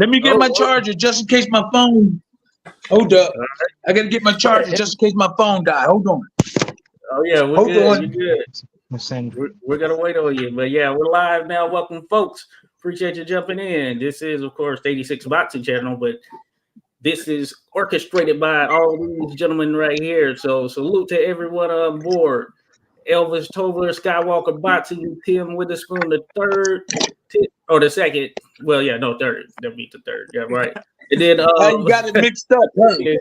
Let me get my charger just in case my phone. Hold up. I gotta get my charger just in case my phone died. Hold on. Oh yeah, we're good. You're good. We're gonna wait on you, but yeah, we're live now. Welcome, folks. Appreciate you jumping in. This is, of course, the 86 Boxing Channel, but this is orchestrated by all these gentlemen right here. So salute to everyone on board. Elvis Tobler, Skywalker Boxing, Tim Witherspoon the third, or the second. Well, yeah, no, third. That'll be the third. Yeah, right. And then you got it mixed up. Hey.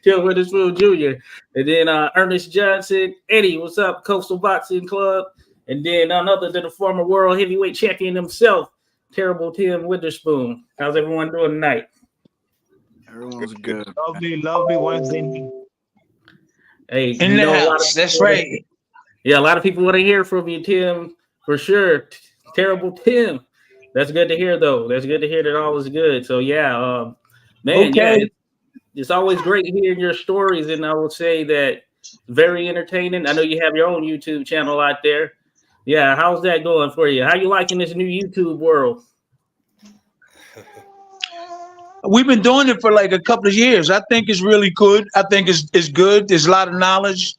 Tim Witherspoon Jr. And then Ernest Johnson, Eddie, what's up? Coastal Boxing Club. And then none other than the former world heavyweight champion himself, Terrible Tim Witherspoon. How's everyone doing tonight? Everyone's good. Lovely Wednesday. Hey, in the house. That's right. Yeah, a lot of people want to hear from you, Tim, for sure. Terrible Tim. That's good to hear, though. That's good to hear that all is good. So, yeah, man, okay. Yeah, it's always great hearing your stories, and I will say that very entertaining. I know you have your own YouTube channel out there. Yeah, how's that going for you? How you liking this new YouTube world? We've been doing it for like a couple of years. I think it's really good. I think it's good. There's a lot of knowledge.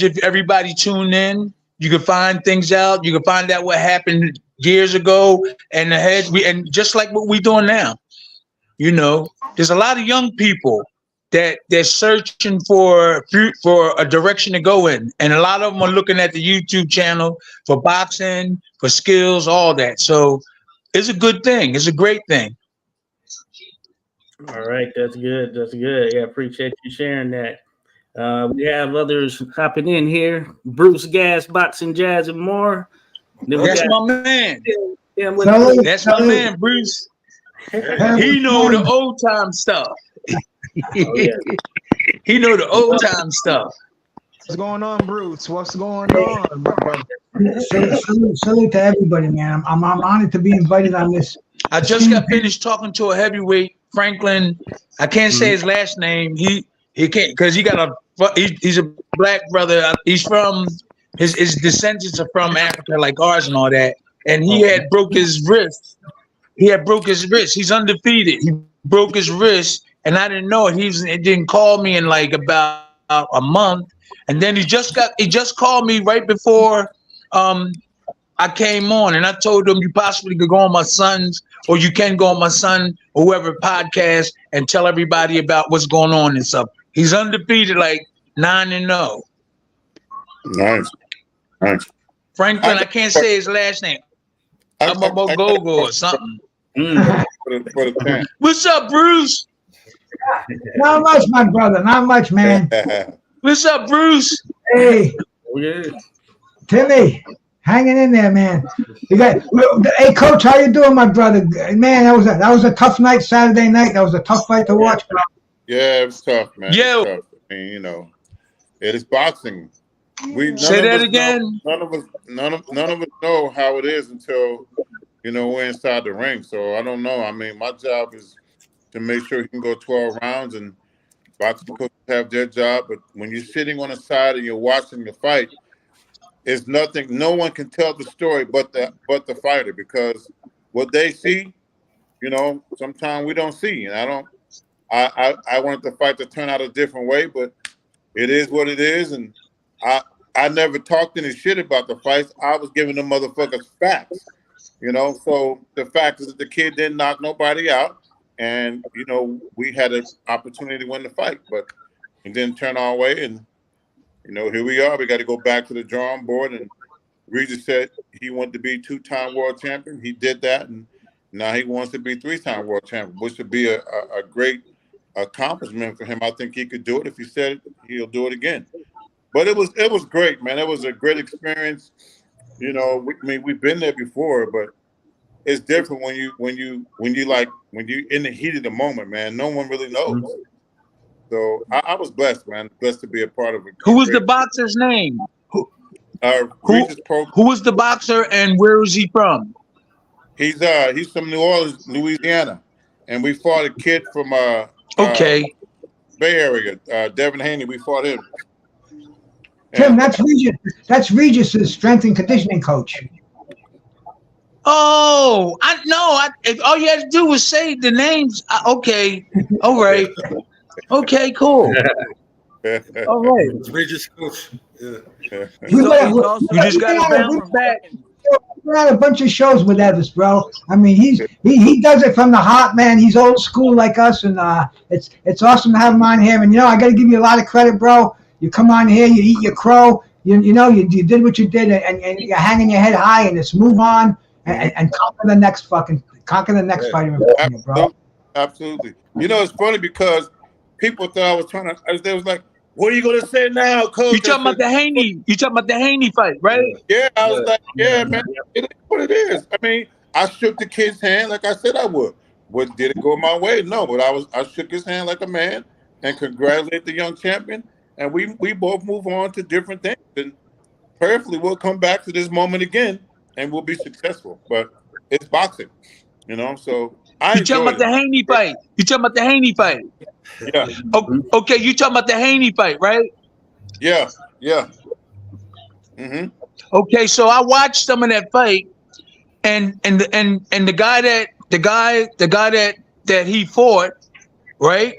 If everybody tune in, you can find things out. You can find out what happened years ago and ahead. And just like what we're doing now, you know, there's a lot of young people that they're searching for a direction to go in. And a lot of them are looking at the YouTube channel for boxing, for skills, all that. So it's a good thing. It's a great thing. All right, that's good. That's good. Yeah, appreciate you sharing that. We have others hopping in here. Bruce Gas, Boxing, Jazz, and more. That's my man. That's my man, Bruce. He know the old time stuff. Oh, yeah. He know the old time stuff. What's going on, Bruce? What's going on, brother? Salute to everybody, man. I'm honored to be invited on this. I just got finished talking to a heavyweight, Franklin. I can't say his last name. He can't because he's a black brother. He's from his descendants are from Africa, like ours and all that. And he had broke his wrist. He's undefeated. He broke his wrist, and I didn't know it. He didn't call me in like about a month, and then he just called me right before I came on, and I told him you possibly could go on my son's, or you can go on my son or whoever podcast and tell everybody about what's going on and stuff. He's undefeated, like 9-0. Nice. Franklin, I can't say his last name. I'm about Gogo or something. What's up, Bruce? Not much, my brother. Not much, man. What's up, Bruce? Hey, Timmy, hanging in there, man. Hey, Coach, how you doing, my brother? Man, that was a tough night, Saturday night. That was a tough fight to watch, bro. Yeah, it was tough, man. Yeah. Tough. I mean, you know, it is boxing. Say that again. None of us know how it is until, you know, we're inside the ring. So I don't know. I mean, my job is to make sure he can go 12 rounds, and boxing coaches have their job. But when you're sitting on the side and you're watching the fight, it's nothing. No one can tell the story but the fighter, because what they see, you know, sometimes we don't see. And I wanted the fight to turn out a different way, but it is what it is. And I never talked any shit about the fights. I was giving the motherfuckers facts, you know. So the fact is that the kid didn't knock nobody out, and you know we had an opportunity to win the fight, but it didn't turn our way. And you know, here we are. We got to go back to the drawing board. And Regis said he wanted to be 2-time world champion. He did that, and now he wants to be 3-time world champion, which would be a great accomplishment for him. I think he could do it. If he said it, he'll do it again. But it was great, man. It was a great experience. You know, we've been there before, but it's different when you in the heat of the moment, man. No one really knows. So I was blessed, man. Blessed to be a part of it. Who was the boxer's name? Who was the boxer, and where was he from? He's from New Orleans, Louisiana, and we fought a kid from Bay Area, Devin Haney. We fought him. Tim, that's Regis. That's Regis's strength and conditioning coach. Oh, I know. If all you had to do was say the names. Okay, all right. Okay, cool. All right. It's Regis coach. Yeah. You just got to bounce back. We're on a bunch of shows with Evans, bro. I mean, he does it from the heart, man. He's old school like us, and it's awesome to have him on here. And I got to give you a lot of credit, bro. You come on here, you eat your crow. You did what you did, and you're hanging your head high, and just move on and conquer the next fighter, bro. Absolutely. It's funny because people thought I was trying to. They was like, "What are you gonna say now, coach?" You talking about the Haney? You talking about the Haney fight, right? Yeah, I was like, "Yeah, man, it is what it is." I mean, I shook the kid's hand like I said I would. What did it go my way? No, but I shook his hand like a man and congratulate the young champion. And we both move on to different things. And prayerfully, we'll come back to this moment again, and we'll be successful. But it's boxing, So You talking about the Haney fight? You talking about the Haney fight? Yeah. Okay, you talking about the Haney fight, right? Yeah. Mm-hmm. Okay, so I watched some of that fight, and the guy that he fought, right?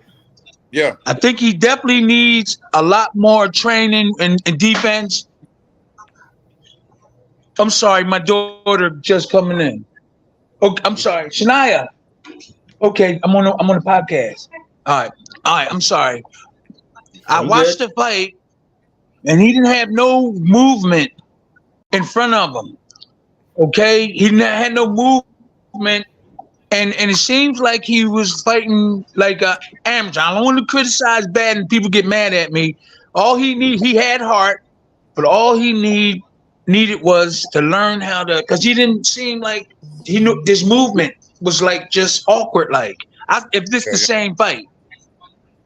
Yeah. I think he definitely needs a lot more training and defense. I'm sorry, my daughter just coming in. Okay, I'm sorry, Shania. Okay, I'm on the podcast. All right. I'm sorry. I watched the fight, and he didn't have no movement in front of him. Okay, he had no movement. And it seems like he was fighting like an amateur. I don't want to criticize bad and people get mad at me. He had heart, but all he needed was to learn how to, because he didn't seem like he knew this movement was like just awkward. Like, if this is the same fight.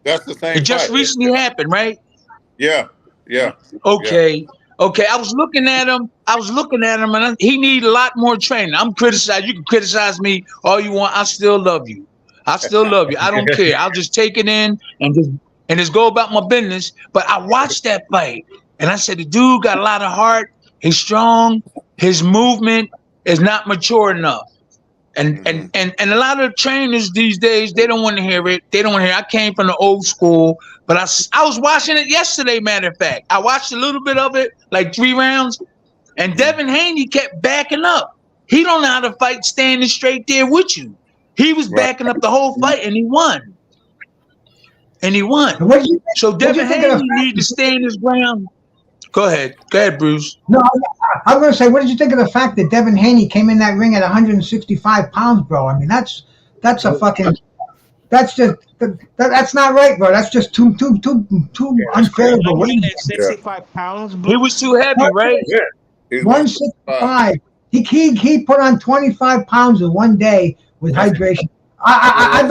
That's the same It just fight. recently happened, right? Yeah. Okay. Yeah. Okay, I was looking at him, and he need a lot more training. I'm criticized. You can criticize me all you want. I still love you. I don't care. I'll just take it in and just go about my business. But I watched that fight, and I said, the dude got a lot of heart. He's strong. His movement is not mature enough. And a lot of trainers these days, they don't want to hear it. I came from the old school, but I was watching it yesterday, matter of fact. I watched a little bit of it, like 3 rounds, and Devin Haney kept backing up. He don't know how to fight standing straight there with you. He was backing up the whole fight, and he won. So Devin Haney needs to stay in his ground. Go ahead, Bruce. No, I was going to say, what did you think of the fact that Devin Haney came in that ring at 165 pounds, bro? I mean, that's not right, bro. That's just too unfair. 165 pounds, bro. He was too heavy, right? Yeah. 165. He put on 25 pounds in one day with hydration. I've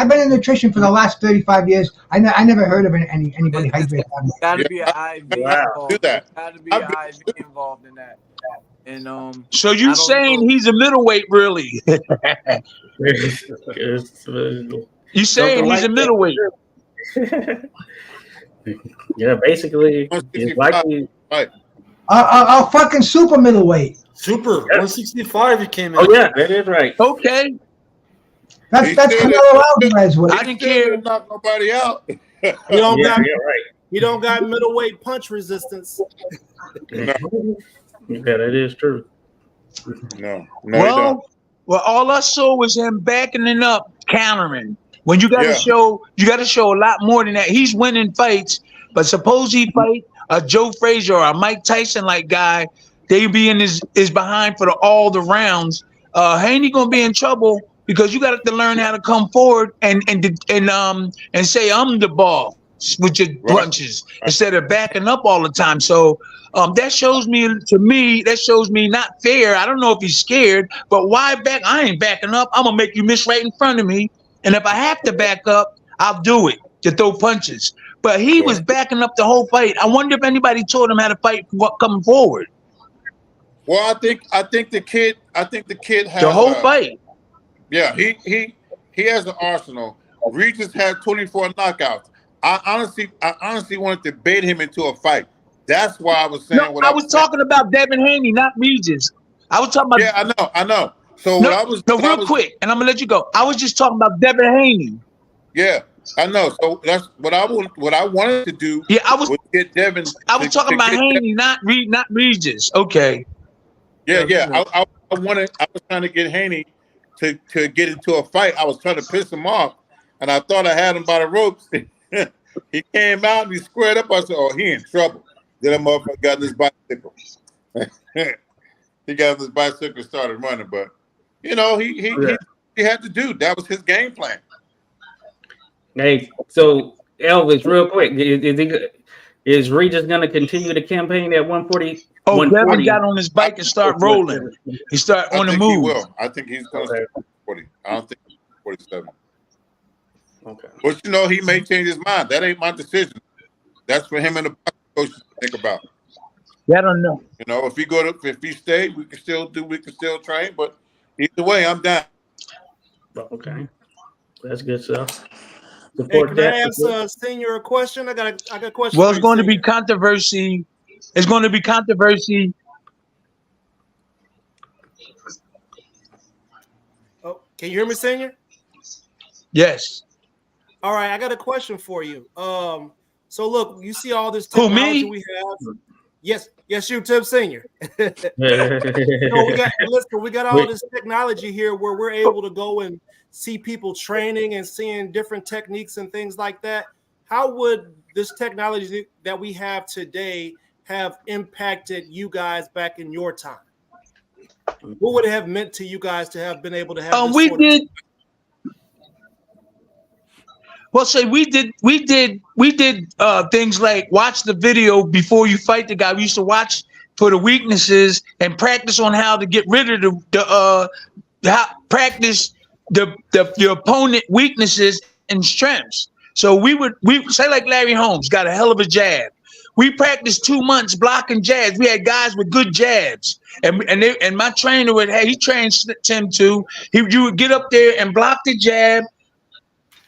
been in nutrition for the last 35 years. I never heard of anybody hydrated. Gotta be an IV involved. Do that. Gotta be an IV involved in that. And so you saying he's a middleweight, really? You saying he's a middleweight? Yeah, basically, it's likely. A fucking super middleweight. Super 165. He came in. Oh yeah, that is right. Okay. That's Canelo Alvarez way. I didn't care. Knock nobody out. He don't got middleweight punch resistance. No. Yeah, that is true. No. Well, all I saw was him backing it up, countering. When you got to show a lot more than that. He's winning fights, but suppose he fight a Joe Frazier or a Mike Tyson like guy, they be in his behind for all the rounds. Haney gonna be in trouble because you got to learn how to come forward and say I'm the ball with your punches instead of backing up all the time. So that shows me not fair. I don't know if he's scared, but why back? I ain't backing up. I'm gonna make you miss right in front of me, and if I have to back up, I'll do it to throw punches. But he was backing up the whole fight. I wonder if anybody taught him how to fight coming forward. Well, I think the kid has the whole fight. Yeah, he has an arsenal. Regis had 24 knockouts. I honestly wanted to bait him into a fight. That's why I was saying I was talking about Devin Haney, not Regis. I was talking about. Yeah, I know. So no, real quick, and I'm gonna let you go. I was just talking about Devin Haney. Yeah, I know. So that's what I wanted to do. Yeah, I was get Devin. I was talking about Haney, not Regis. Okay. Yeah. I was trying to get Haney to get into a fight. I was trying to piss him off, and I thought I had him by the ropes. He came out and he squared up. I said, "Oh, he in trouble." Then that motherfucker got in his bicycle. He got on his bicycle and started running, but he had to do. That was his game plan. Hey, so Elvis, real quick, is Regis going to continue to campaign at 140? Oh, Devin got on his bike and started rolling. He started on the move. He will. I think he's going to stay 40. I don't think he's 47. Okay. But he may change his mind. That ain't my decision. That's for him and the boxing coach to think about. Yeah, I don't know. If he stayed, we can still train. But either way, I'm down. Okay, that's good stuff. Hey, can I ask Senior a question? I got a question. Well, it's going to be controversy. It's going to be controversy. Oh, can you hear me, Senior? Yes. All right, I got a question for you. So look, you see all this technology we have. Yes, you, Tim Senior. We got all this technology here where we're able to go and see people training and seeing different techniques and things like that. How would this technology that we have today have impacted you guys back in your time? What would it have meant to you guys to have been able to have? We did. Well, we did things like watch the video before you fight the guy. We used to watch for the weaknesses and practice on how to get rid of practice your opponent weaknesses and strengths. So we say like Larry Holmes got a hell of a jab. We practiced 2 months blocking jabs. We had guys with good jabs, and my trainer he trained Tim too. You would get up there and block the jab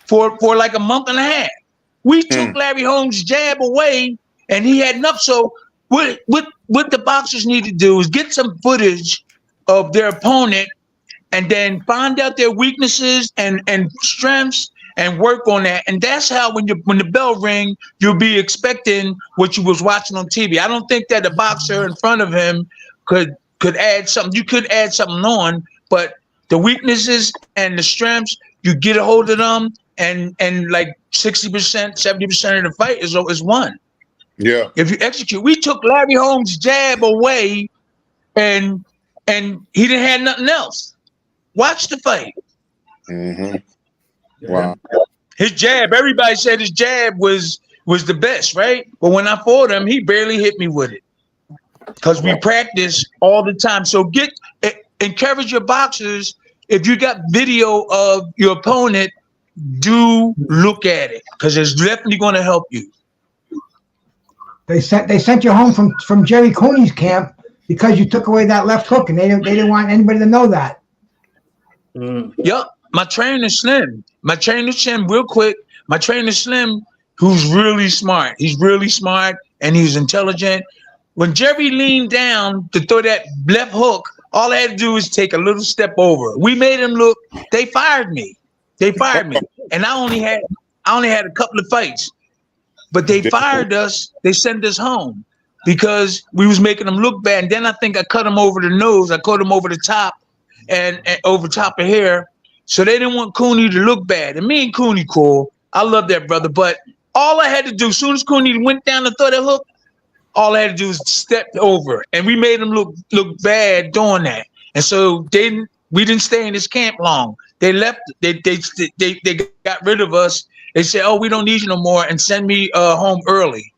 for like a month and a half. We took Larry Holmes' jab away, and he had enough. So what the boxers need to do is get some footage of their opponent, and then find out their weaknesses and strengths, and work on that. And that's how when the bell ring, you'll be expecting what you was watching on TV. I don't think that the boxer in front of him could add something. You could add something on, but the weaknesses and the strengths, you get a hold of them. And like 60%, 70% of the fight is won. Yeah. If you execute, we took Larry Holmes' jab away, and he didn't have nothing else. Watch the fight. Mm-hmm. Wow. His jab. Everybody said his jab was the best, right? But when I fought him, he barely hit me with it because we practice all the time. So encourage your boxers. If you got video of your opponent, do look at it because it's definitely going to help you. They sent you home from Jerry Cooney's camp because you took away that left hook, and they didn't want anybody to know that. Yep, my trainer Slim. Real quick. My trainer Slim, who's really smart. He's really smart and he's intelligent. When Jerry leaned down to throw that left hook, all I had to do was take a little step over. We made him look. They fired me. And I only had a couple of fights, but they fired us. They sent us home because we was making them look bad. And then I think I cut him over the nose. I cut him over the top and over top of hair. So they didn't want Cooney to look bad. And me and Cooney cool. I love that brother. But all I had to do, as soon as Cooney went down to throw that hook, all I had to do was step over, and we made him look bad doing that. And so we didn't stay in this camp long. They left. They got rid of us. They said, "Oh, we don't need you no more," and send me home early.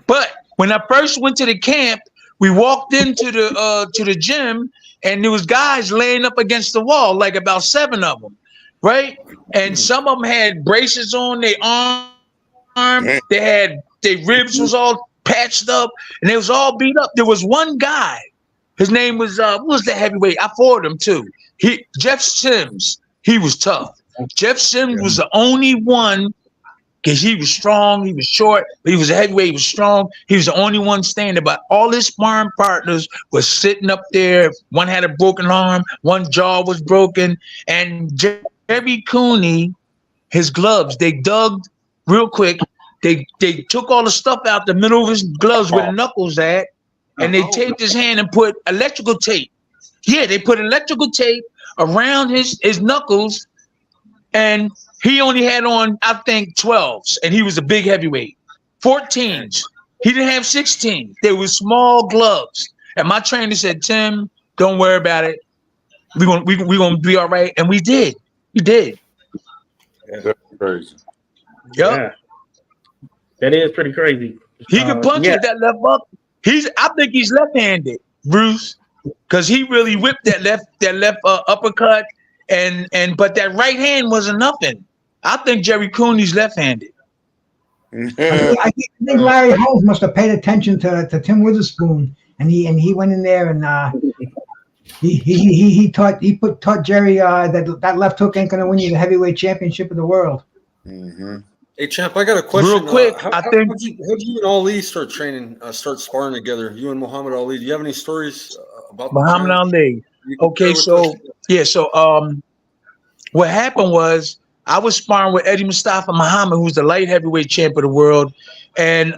But when I first went to the camp, we walked into the gym, and there was guys laying up against the wall, like about 7 of them, right? And some of them had braces on their arm. They had their ribs was all patched up, and it was all beat up. There was one guy. His name was what was the heavyweight? I fought him too. Jeff Sims. He was tough. Jeff Sims was the only one because he was strong, he was short, but he was a heavyweight, he was strong. He was the only one standing, but all his sparring partners were sitting up there. One had a broken arm, one jaw was broken, and Jerry Cooney, his gloves, they dug real quick. They took all the stuff out the middle of his gloves where the knuckles at, and they taped his hand and put electrical tape. Yeah, they put electrical tape around his knuckles, and he only had on, I think, 12s, and he was a big heavyweight. 14s. He didn't have 16. They were small gloves. And my trainer said, Tim, don't worry about it. We're gonna be all right. And we did. We did. That's crazy. Yep. Yeah. That is pretty crazy. He could punch with that left up. I think he's left-handed, Bruce, because he really whipped that left uppercut, but that right hand wasn't nothing. I think Jerry Cooney's left-handed. I think Larry Holmes must have paid attention to Tim Witherspoon, and he went in there and he taught Jerry that left hook ain't gonna win you the heavyweight championship of the world. Mm-hmm. Hey Champ, I got a question. Real quick, how did you and Ali start training, start sparring together? You and Muhammad Ali. Do you have any stories about Muhammad Ali? Okay, so what happened was I was sparring with Eddie Mustafa Muhammad, who's the light heavyweight champ of the world, and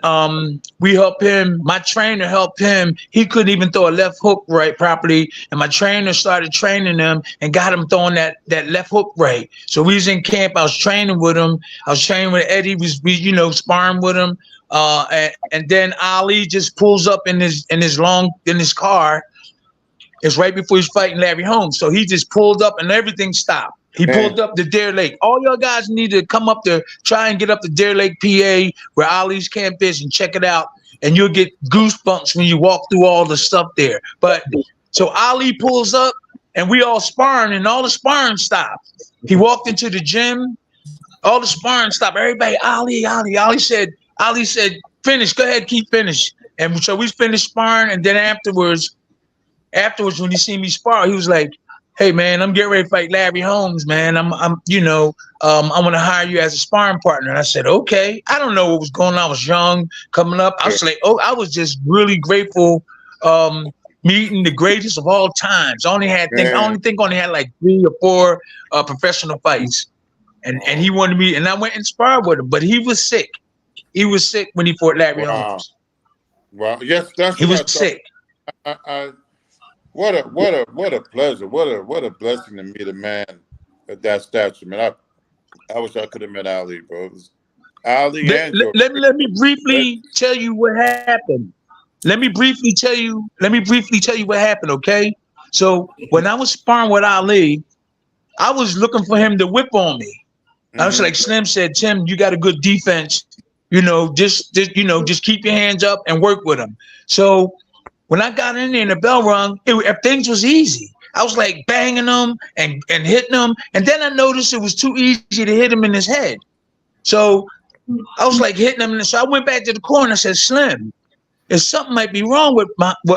we helped him. My trainer helped him. He couldn't even throw a left hook right properly, and my trainer started training him and got him throwing that left hook right. So we was in camp. I was training with him. I was training with Eddie. We sparring with him, and then Ali just pulls up in his car. It's right before he's fighting Larry Holmes, so he just pulled up and everything stopped. He pulled up to Deer Lake. All y'all guys need to come up there, try and get up to Deer Lake, PA, where Ali's camp is, and check it out. And you'll get goosebumps when you walk through all the stuff there. But so Ali pulls up, and we all sparring, and all the sparring stopped. He walked into the gym. All the sparring stopped. Everybody, Ali. Ali said, finish. Go ahead, keep finish. And so we finished sparring, and then afterwards, when he seen me spar, he was like, hey man, I'm getting ready to fight Larry Holmes, man. I want to hire you as a sparring partner. And I said, okay. I don't know what was going on. I was young, coming up. I was like, I was just really grateful meeting the greatest of all times. I only had like 3 or 4 professional fights. And he wanted me, and I went and sparred with him, but he was sick. He was sick when he fought Larry Holmes. Wow. Yes, he was sick. What a pleasure. What a blessing to meet a man of that stature, man. I wish I could have met Ali, bro. Ali and let me briefly tell you what happened. Let me briefly tell you what happened, okay? So when I was sparring with Ali, I was looking for him to whip on me. I was like Slim said, Tim, you got a good defense. Just keep your hands up and work with him. So when I got in there and the bell rung, things was easy. I was like banging him and hitting him. And then I noticed it was too easy to hit him in his head. So I was like hitting him. And so I went back to the corner and I said, Slim, something might be wrong with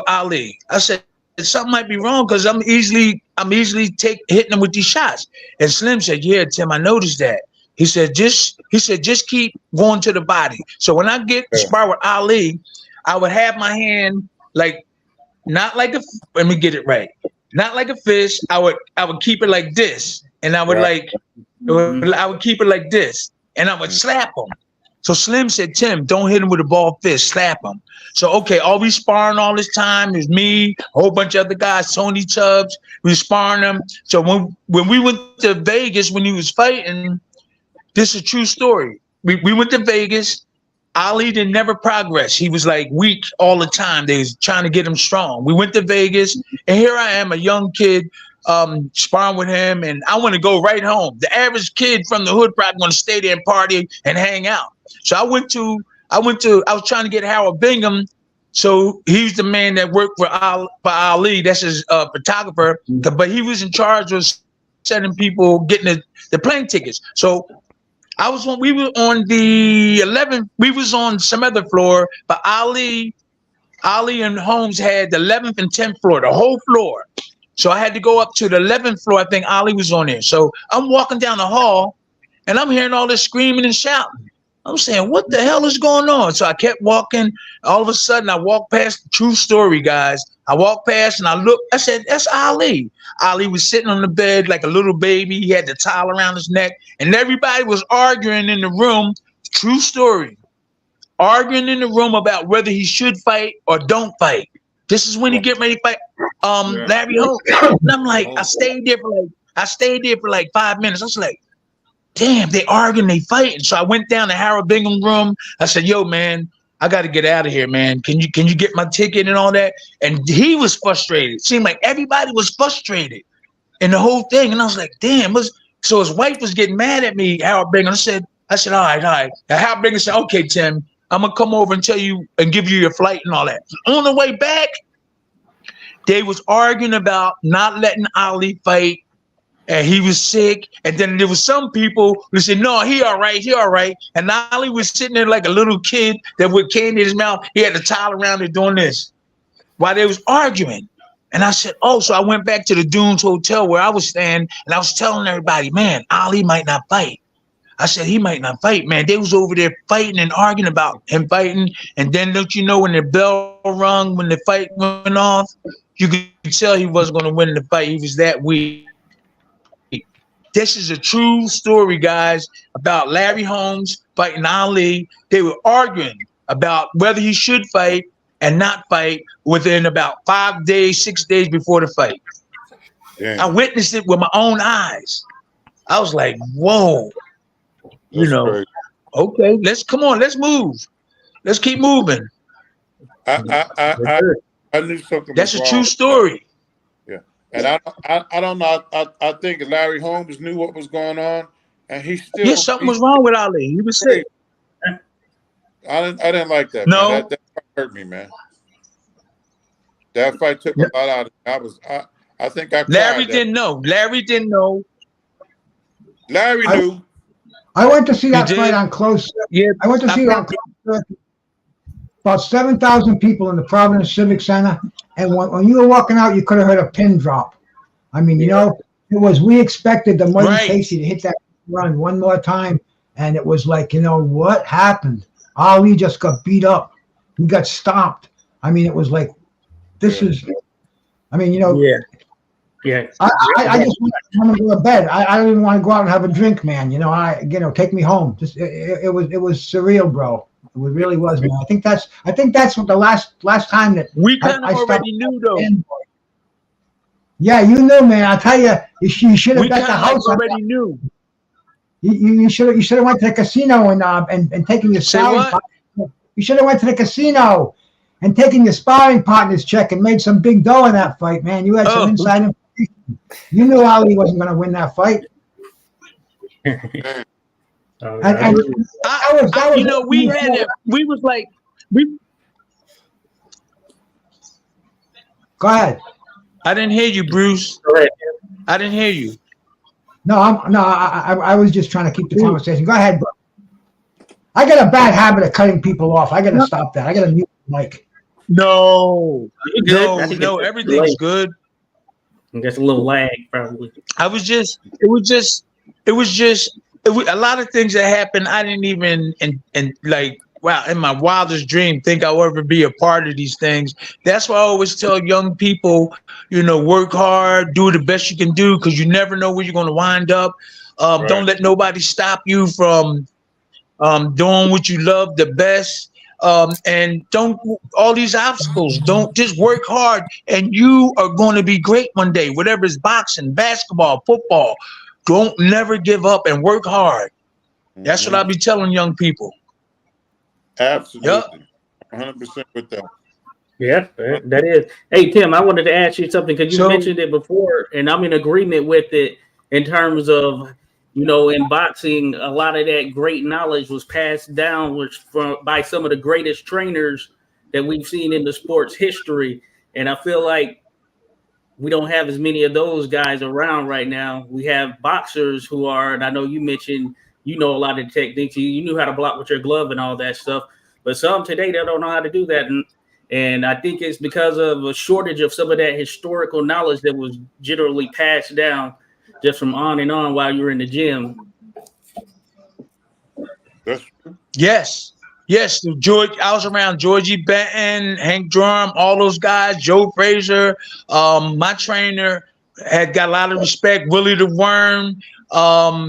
Ali. I said, something might be wrong because I'm easily hitting him with these shots. And Slim said, yeah, Tim, I noticed that. He said, just keep going to the body. So when I get spar with Ali, I would have my hand not like a fish. I would keep it like this, and I would keep it like this, and I would slap him. So Slim said, Tim, don't hit him with a ball fist, slap him. So okay, all we sparring all this time is me, a whole bunch of other guys, Tony Chubbs, we sparring him. So when we went to Vegas when he was fighting, this is a true story. We went to Vegas. Ali didn't never progress. He was like weak all the time. They was trying to get him strong. We went to Vegas, and here I am, a young kid, sparring with him, and I want to go right home. The average kid from the hood probably want to stay there and party and hang out. So I was trying to get Howard Bingham. So he's the man that worked for Ali. That's his photographer, but he was in charge of sending people getting the plane tickets. So we were on the 11th. We was on some other floor, but Ali and Holmes had the 11th and 10th floor, the whole floor. So I had to go up to the 11th floor. I think Ali was on there. So I'm walking down the hall, and I'm hearing all this screaming and shouting. I'm saying, what the hell is going on? So I kept walking. All of a sudden, I walked past. True story, guys. I walked past and I looked. I said, that's Ali. Ali was sitting on the bed like a little baby. He had the towel around his neck, and everybody was arguing in the room. True story. Arguing in the room about whether he should fight or don't fight. This is when he get ready to fight Larry Holmes. And I'm like, I stayed there for like 5 minutes. I was like, damn, they arguing, they fighting. So I went down to Harold Bingham's room. I said, yo, man, I got to get out of here, man. Can you get my ticket and all that? And he was frustrated. It seemed like everybody was frustrated in the whole thing. And I was like, damn. So his wife was getting mad at me, Harold Bingham. I said, all right. And Harold Bingham said, okay, Tim, I'm going to come over and tell you and give you your flight and all that. On the way back, they was arguing about not letting Ali fight. And he was sick. And then there was some people who said, no, he all right. And Ali was sitting there like a little kid that with candy in his mouth. He had the towel around it doing this while they was arguing. And I said, oh, so I went back to the Dunes Hotel where I was staying, and I was telling everybody, man, Ali might not fight. I said, he might not fight, man. They was over there fighting and arguing about him fighting. And then don't you know when the bell rung, when the fight went off, you could tell he wasn't going to win the fight. He was that weak. This is a true story, guys, about Larry Holmes fighting Ali. They were arguing about whether he should fight and not fight within about 5 days, 6 days before the fight. Damn. I witnessed it with my own eyes. I was like, whoa. That's crazy. Okay, let's move. Let's keep moving. I knew something. That's a true story. And I don't know. I think Larry Holmes knew what was going on, and he still. Yeah, something was wrong with Ali. He was sick. I didn't like that. No, man. That hurt me, man. That fight took a lot out of me. I think I. Larry didn't know. Larry knew. I went to see that fight on close. Yeah, I went to see it on close. About 7,000 people in the Providence Civic Center. And when you were walking out, you could have heard a pin drop. I mean, you know, we expected the Muddy Casey to hit that run one more time. And it was like, you know, what happened? Ali just got beat up. He got stomped. I mean, it was like, this is, I mean, you know. Yeah. I just want to go to bed. I don't even want to go out and have a drink, man. You know, take me home. Just it was surreal, bro. It really was, man. I think that's what the last time that we kind of already knew, though. Yeah, you knew, man. I tell you, you should have got the house. Already knew. You should have went to the casino and taken your sparring. You should have went to the casino and taken your sparring partner's check and made some big dough in that fight, man. You had some inside information. You knew Ali wasn't going to win that fight. Go ahead. I didn't hear you, Bruce. I didn't hear you. No, I was just trying to keep the conversation. Go ahead, bro. I got a bad habit of cutting people off. I got to stop that. I got to mute the mic. No, everything's good. Just a little lag, probably. It was a lot of things that happened. I didn't even in my wildest dream think I'll ever be a part of these things. That's why I always tell young people, you know, work hard, do the best you can do, because you never know where you're going to wind up. Don't let nobody stop you from doing what you love the best. And don't all these obstacles. Don't just work hard, and you are going to be great one day. Whatever it's boxing, basketball, football. Don't never give up and work hard. That's what I'll be telling young people. Absolutely. 100% with that. Yeah, that is. Hey, Tim, I wanted to ask you something because you mentioned it before, and I'm in agreement with it in terms of, you know, in boxing, a lot of that great knowledge was passed down by some of the greatest trainers that we've seen in the sport's history. And I feel like we don't have as many of those guys around right now. We have boxers who are, and I know you mentioned, you know, a lot of the techniques. You knew how to block with your glove and all that stuff. But some today, they don't know how to do that. And I think it's because of a shortage of some of that historical knowledge that was generally passed down just from on and on while you were in the gym. Yes. Yes, George. I was around Georgie Benton, Hank Drum, all those guys. Joe Frazier. My trainer had got a lot of respect. Willie the Worm,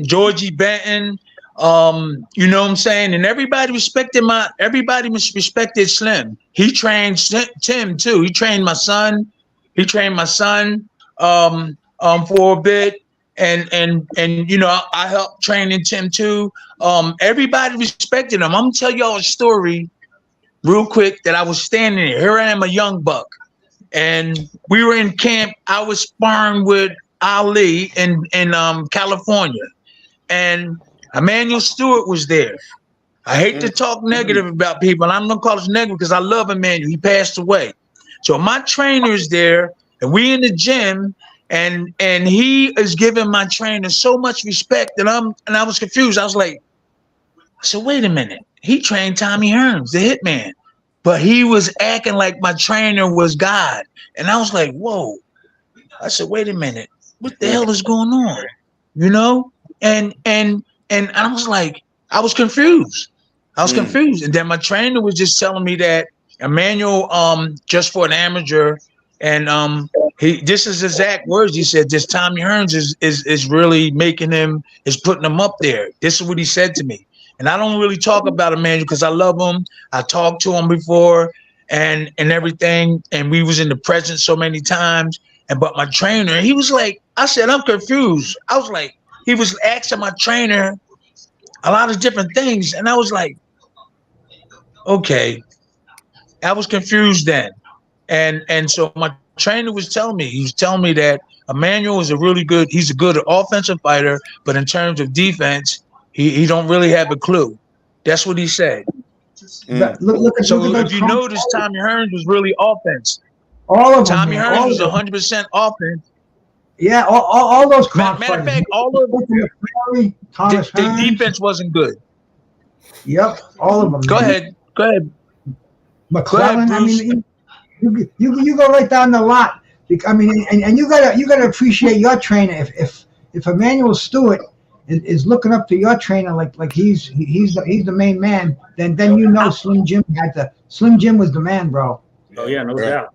Georgie Benton. You know what I'm saying? And everybody respected Slim. He trained Tim too. He trained my son. For a bit. And you know, I helped training Tim too. Everybody respected him. I'm gonna tell y'all a story real quick that I was standing there. Here I am, a young buck, and we were in camp. I was sparring with Ali in California, and Emmanuel Stewart was there. I hate to talk negative about people, and I'm gonna call this negative because I love Emmanuel. He passed away. So my trainer's there, and we in the gym. And he is giving my trainer so much respect that I was confused. I said, wait a minute. He trained Tommy Hearns, the hitman, but he was acting like my trainer was God. And I was like, whoa. I said, wait a minute. What the hell is going on? You know? And I was like, I was confused. And then my trainer was just telling me that Emmanuel, just for an amateur, and this is his exact words. He said, "This Tommy Hearns is really putting him up there." This is what he said to me. And I don't really talk about Emmanuel because I love him. I talked to him before and everything, and we was in the presence so many times. But my trainer, he was like, I said, I'm confused. I was like, he was asking my trainer a lot of different things, and I was like, okay. I was confused then. And so my trainer was telling me that Emmanuel is he's a good offensive fighter, but in terms of defense, he don't really have a clue. That's what he said. So if you notice, Tommy Hearns was really offense. All of them. Tommy Hearns was 100% offense. Yeah, all those matter of fact, all of them, the defense wasn't good. Yep, all of them. Go ahead. McClellan, I mean, you go right down the lot. I mean, and you gotta appreciate your trainer. If Emmanuel Stewart is looking up to your trainer like he's the main man, then you know Slim Jim was the man, bro. Oh yeah, no doubt.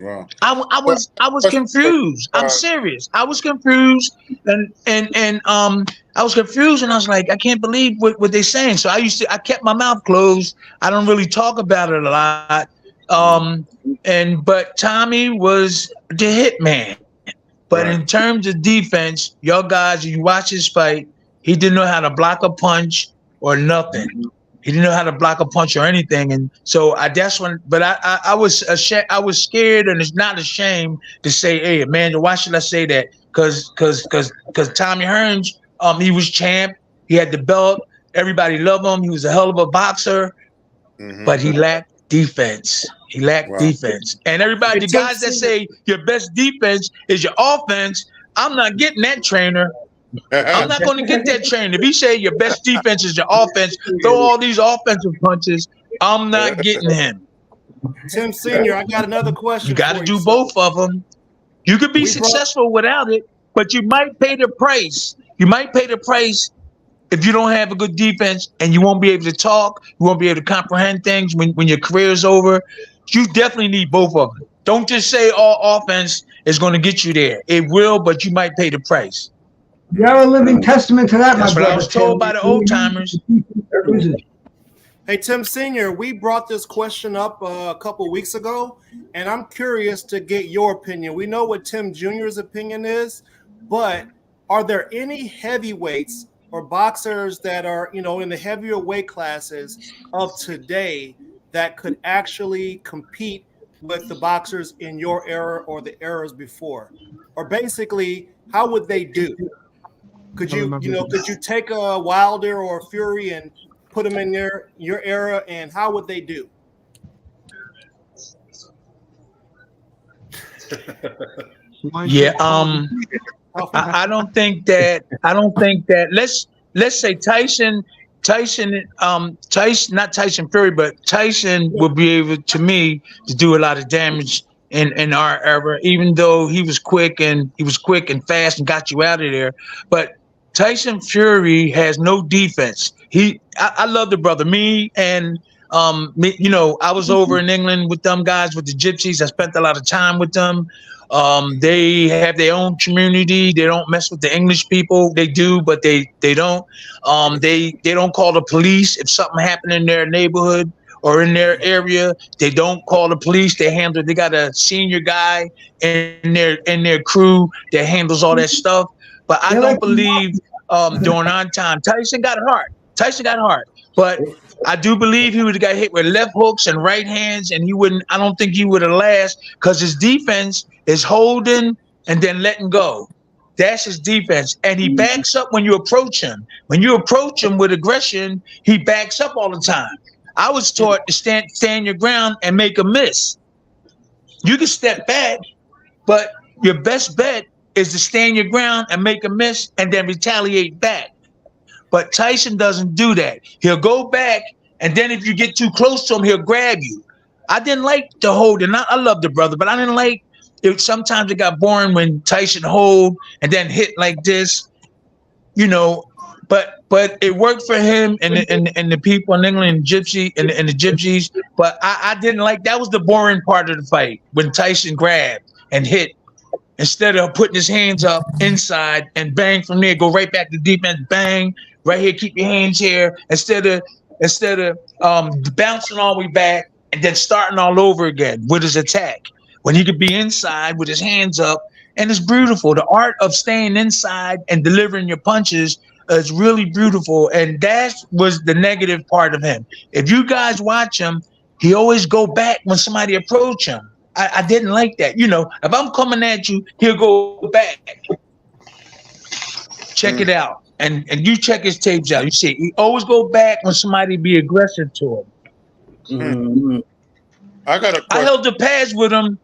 Wow. I was confused. I'm serious. I was confused, and I was confused, and I was like, I can't believe what they're saying. So I kept my mouth closed. I don't really talk about it a lot. But Tommy was the hitman. But in terms of defense, y'all guys, you watch his fight, he didn't know how to block a punch or nothing. He didn't know how to block a punch or anything. And so that's when, but I was ashamed, I was scared, and it's not a shame to say, hey, Emmanuel, why should I say that? Cause Tommy Hearns, he was champ. He had the belt. Everybody loved him. He was a hell of a boxer, but he lacked defense. He lacked defense. And everybody, the guys that say your best defense is your offense, I'm not getting that trainer. I'm not going to get that trainer. If he say your best defense is your offense, throw all these offensive punches, I'm not getting him. Tim Sr., I got another question. You got to do both of them. You could be successful without it, but you might pay the price. You might pay the price if you don't have a good defense, and you won't be able to talk. You won't be able to comprehend things when your career is over. You definitely need both of them. Don't just say all offense is going to get you there. It will, but you might pay the price. You're a living testament to that, That's my what brother. I was told by the old timers. Hey, Tim Sr., we brought this question up a couple weeks ago, and I'm curious to get your opinion. We know what Tim Jr.'s opinion is, but are there any heavyweights or boxers that are, in the heavier weight classes of today that could actually compete with the boxers in your era or the eras before? Or basically, how would they do? Could you take a Wilder or a Fury and put them in your era, and how would they do? Yeah, I don't think that. Let's say Tyson, not Tyson Fury, but Tyson would be able, to me, to do a lot of damage in our era, even though he was quick and fast and got you out of there. But Tyson Fury has no defense. I love the brother. Me, you know, I was over in England with them guys, with the Gypsies. I spent a lot of time with them. They have their own community. They don't mess with the English people. They do, but they don't. They don't call the police if something happened in their neighborhood or in their area. They don't call the police. They handle. They got a senior guy in their crew that handles all that stuff. But I don't believe during our time, Tyson got heart. But I do believe he would have got hit with left hooks and right hands, and I don't think he would have last, because his defense is holding and then letting go. That's his defense. And he backs up when you approach him. When you approach him with aggression, he backs up all the time. I was taught to stand your ground and make a miss. You can step back, but your best bet is to stand your ground and make a miss and then retaliate back. But Tyson doesn't do that. He'll go back, and then if you get too close to him, he'll grab you. I didn't like the hold, and I love the brother, but I didn't like it. Sometimes it got boring when Tyson hold and then hit like this, you know. But it worked for him and the people in England, and the Gypsies. But I didn't like, that was the boring part of the fight, when Tyson grabbed and hit. Instead of putting his hands up inside and bang from there, go right back to defense, bang, right here, keep your hands here, instead of bouncing all the way back and then starting all over again with his attack. When he could be inside with his hands up, and it's beautiful. The art of staying inside and delivering your punches is really beautiful, and that was the negative part of him. If you guys watch him, he always go back when somebody approach him. I didn't like that. You know, if I'm coming at you, he'll go back. Check it out. And you check his tapes out. You see, he always go back when somebody be aggressive to him. I got a question. I held the pads with him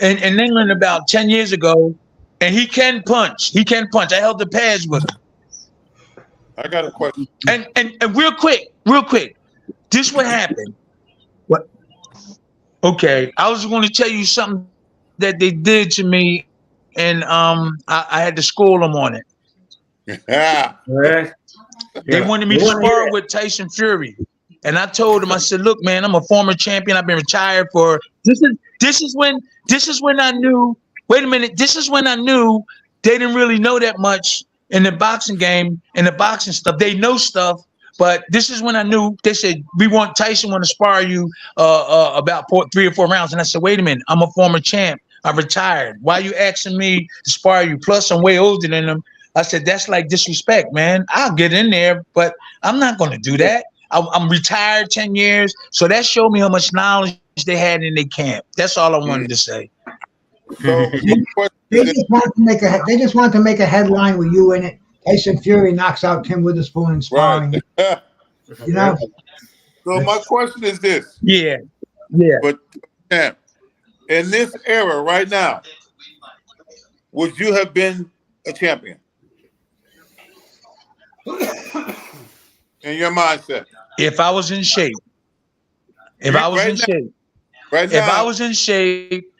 in England about 10 years ago, and he can punch. I held the pads with him. I got a question. And real quick, this what happened. What? Okay, I was going to tell you something that they did to me, and I had to school them on it. Yeah. They wanted me to spar with Tyson Fury, and I told them, I said, "Look, man, I'm a former champion. I've been retired for this is when I knew. Wait a minute, this is when I knew they didn't really know that much in the boxing game and the boxing stuff. They know stuff." But this is when I knew. They said, Tyson want to spar you about 3 or 4 rounds. And I said, wait a minute, I'm a former champ. I'm retired. Why are you asking me to spar you? Plus, I'm way older than them. I said, that's like disrespect, man. I'll get in there, but I'm not going to do that. I'm retired 10 years. So that showed me how much knowledge they had in their camp. That's all I wanted to say. So, they just want to make a headline with you in it. Tyson Fury knocks out Tim Witherspoon in sparring. right. You know? So my question is this. Yeah. But in this era right now, would you have been a champion? In your mindset. If I was in shape. If I was in shape,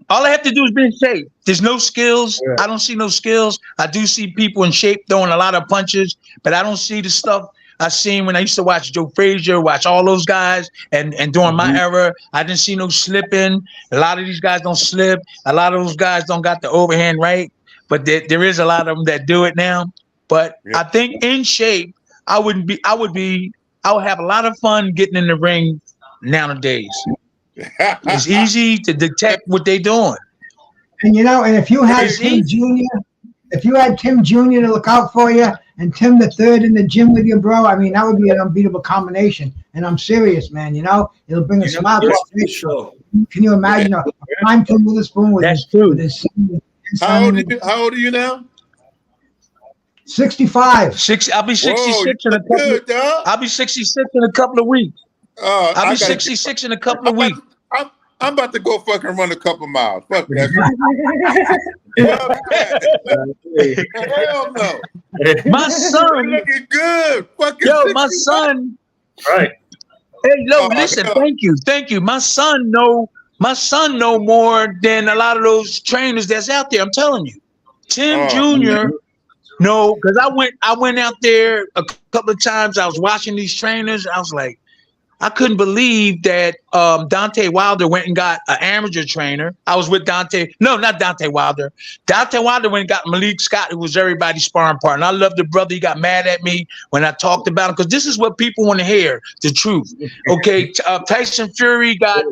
all I have to do is be in shape. There's no skills. Yeah. I don't see no skills. I do see people in shape throwing a lot of punches, but I don't see the stuff I seen when I used to watch Joe Frazier, watch all those guys, and during my era, I didn't see no slipping. A lot of these guys don't slip. A lot of those guys don't got the overhand right, but there is a lot of them that do it now. But I think in shape, I would have a lot of fun getting in the ring nowadays. It's easy to detect what they're doing. And you know, and if you had Tim Jr. to look out for you, and Tim the Third in the gym with you, bro, I mean, that would be an unbeatable combination. And I'm serious, man. You know, it'll bring a smile to the show. Can you imagine a prime Tim Witherspoon with his How old are you now? 65. I'll be 66 in a couple. I'll be 66 in a couple of weeks. I'll be 66 in a couple of weeks. I'm about to go fucking run a couple miles. Fuck that. Hell no. My son looking good. Fucking my son. Right. Hey, listen. Thank you. My son know more than a lot of those trainers that's out there. I'm telling you. Tim Jr. No, because I went out there a couple of times. I was watching these trainers. I was like, I couldn't believe that Deontay Wilder went and got an amateur trainer. I was with Deontay. No, not Deontay Wilder. Deontay Wilder went and got Malik Scott, who was everybody's sparring partner. I love the brother. He got mad at me when I talked about him because this is what people want to hear, the truth. Okay, Tyson Fury got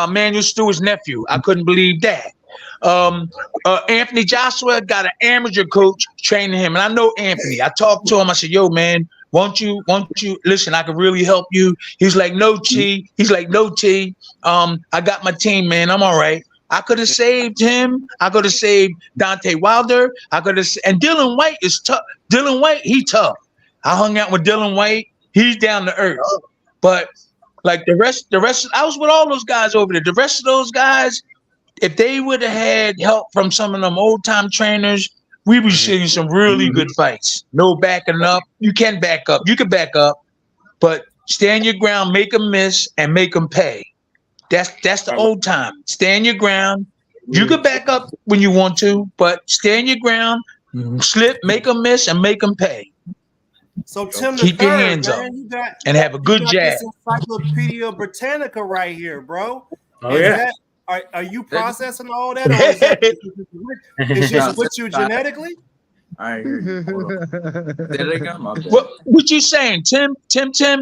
Manuel Stewart's nephew. I couldn't believe that. Anthony Joshua got an amateur coach training him, and I know Anthony. I talked to him. I said, "Yo, man, won't you listen? I could really help you." He's like, "No, T." He's like, "No, T. I got my team, man. I'm all right." I could have saved him. I could have saved Deontay Wilder. I could have, and Dylan White is tough. Dylan White, he tough. I hung out with Dylan White. He's down to earth. But like the rest, I was with all those guys over there. The rest of those guys, if they would have had help from some of them old time trainers, we were seeing some really good fights. No backing up. You can back up. You can back up, but stand your ground, make them miss, and make them pay. That's the old time. Stand your ground. You can back up when you want to, but stand your ground, slip, make them miss, and make them pay. So Tim, keep your hands up and have a good jab. This Encyclopedia Britannica right here, bro. Oh yeah. Are you processing all that, or is that it's just with you genetically? All right. There they go. What you saying, Tim? Tim is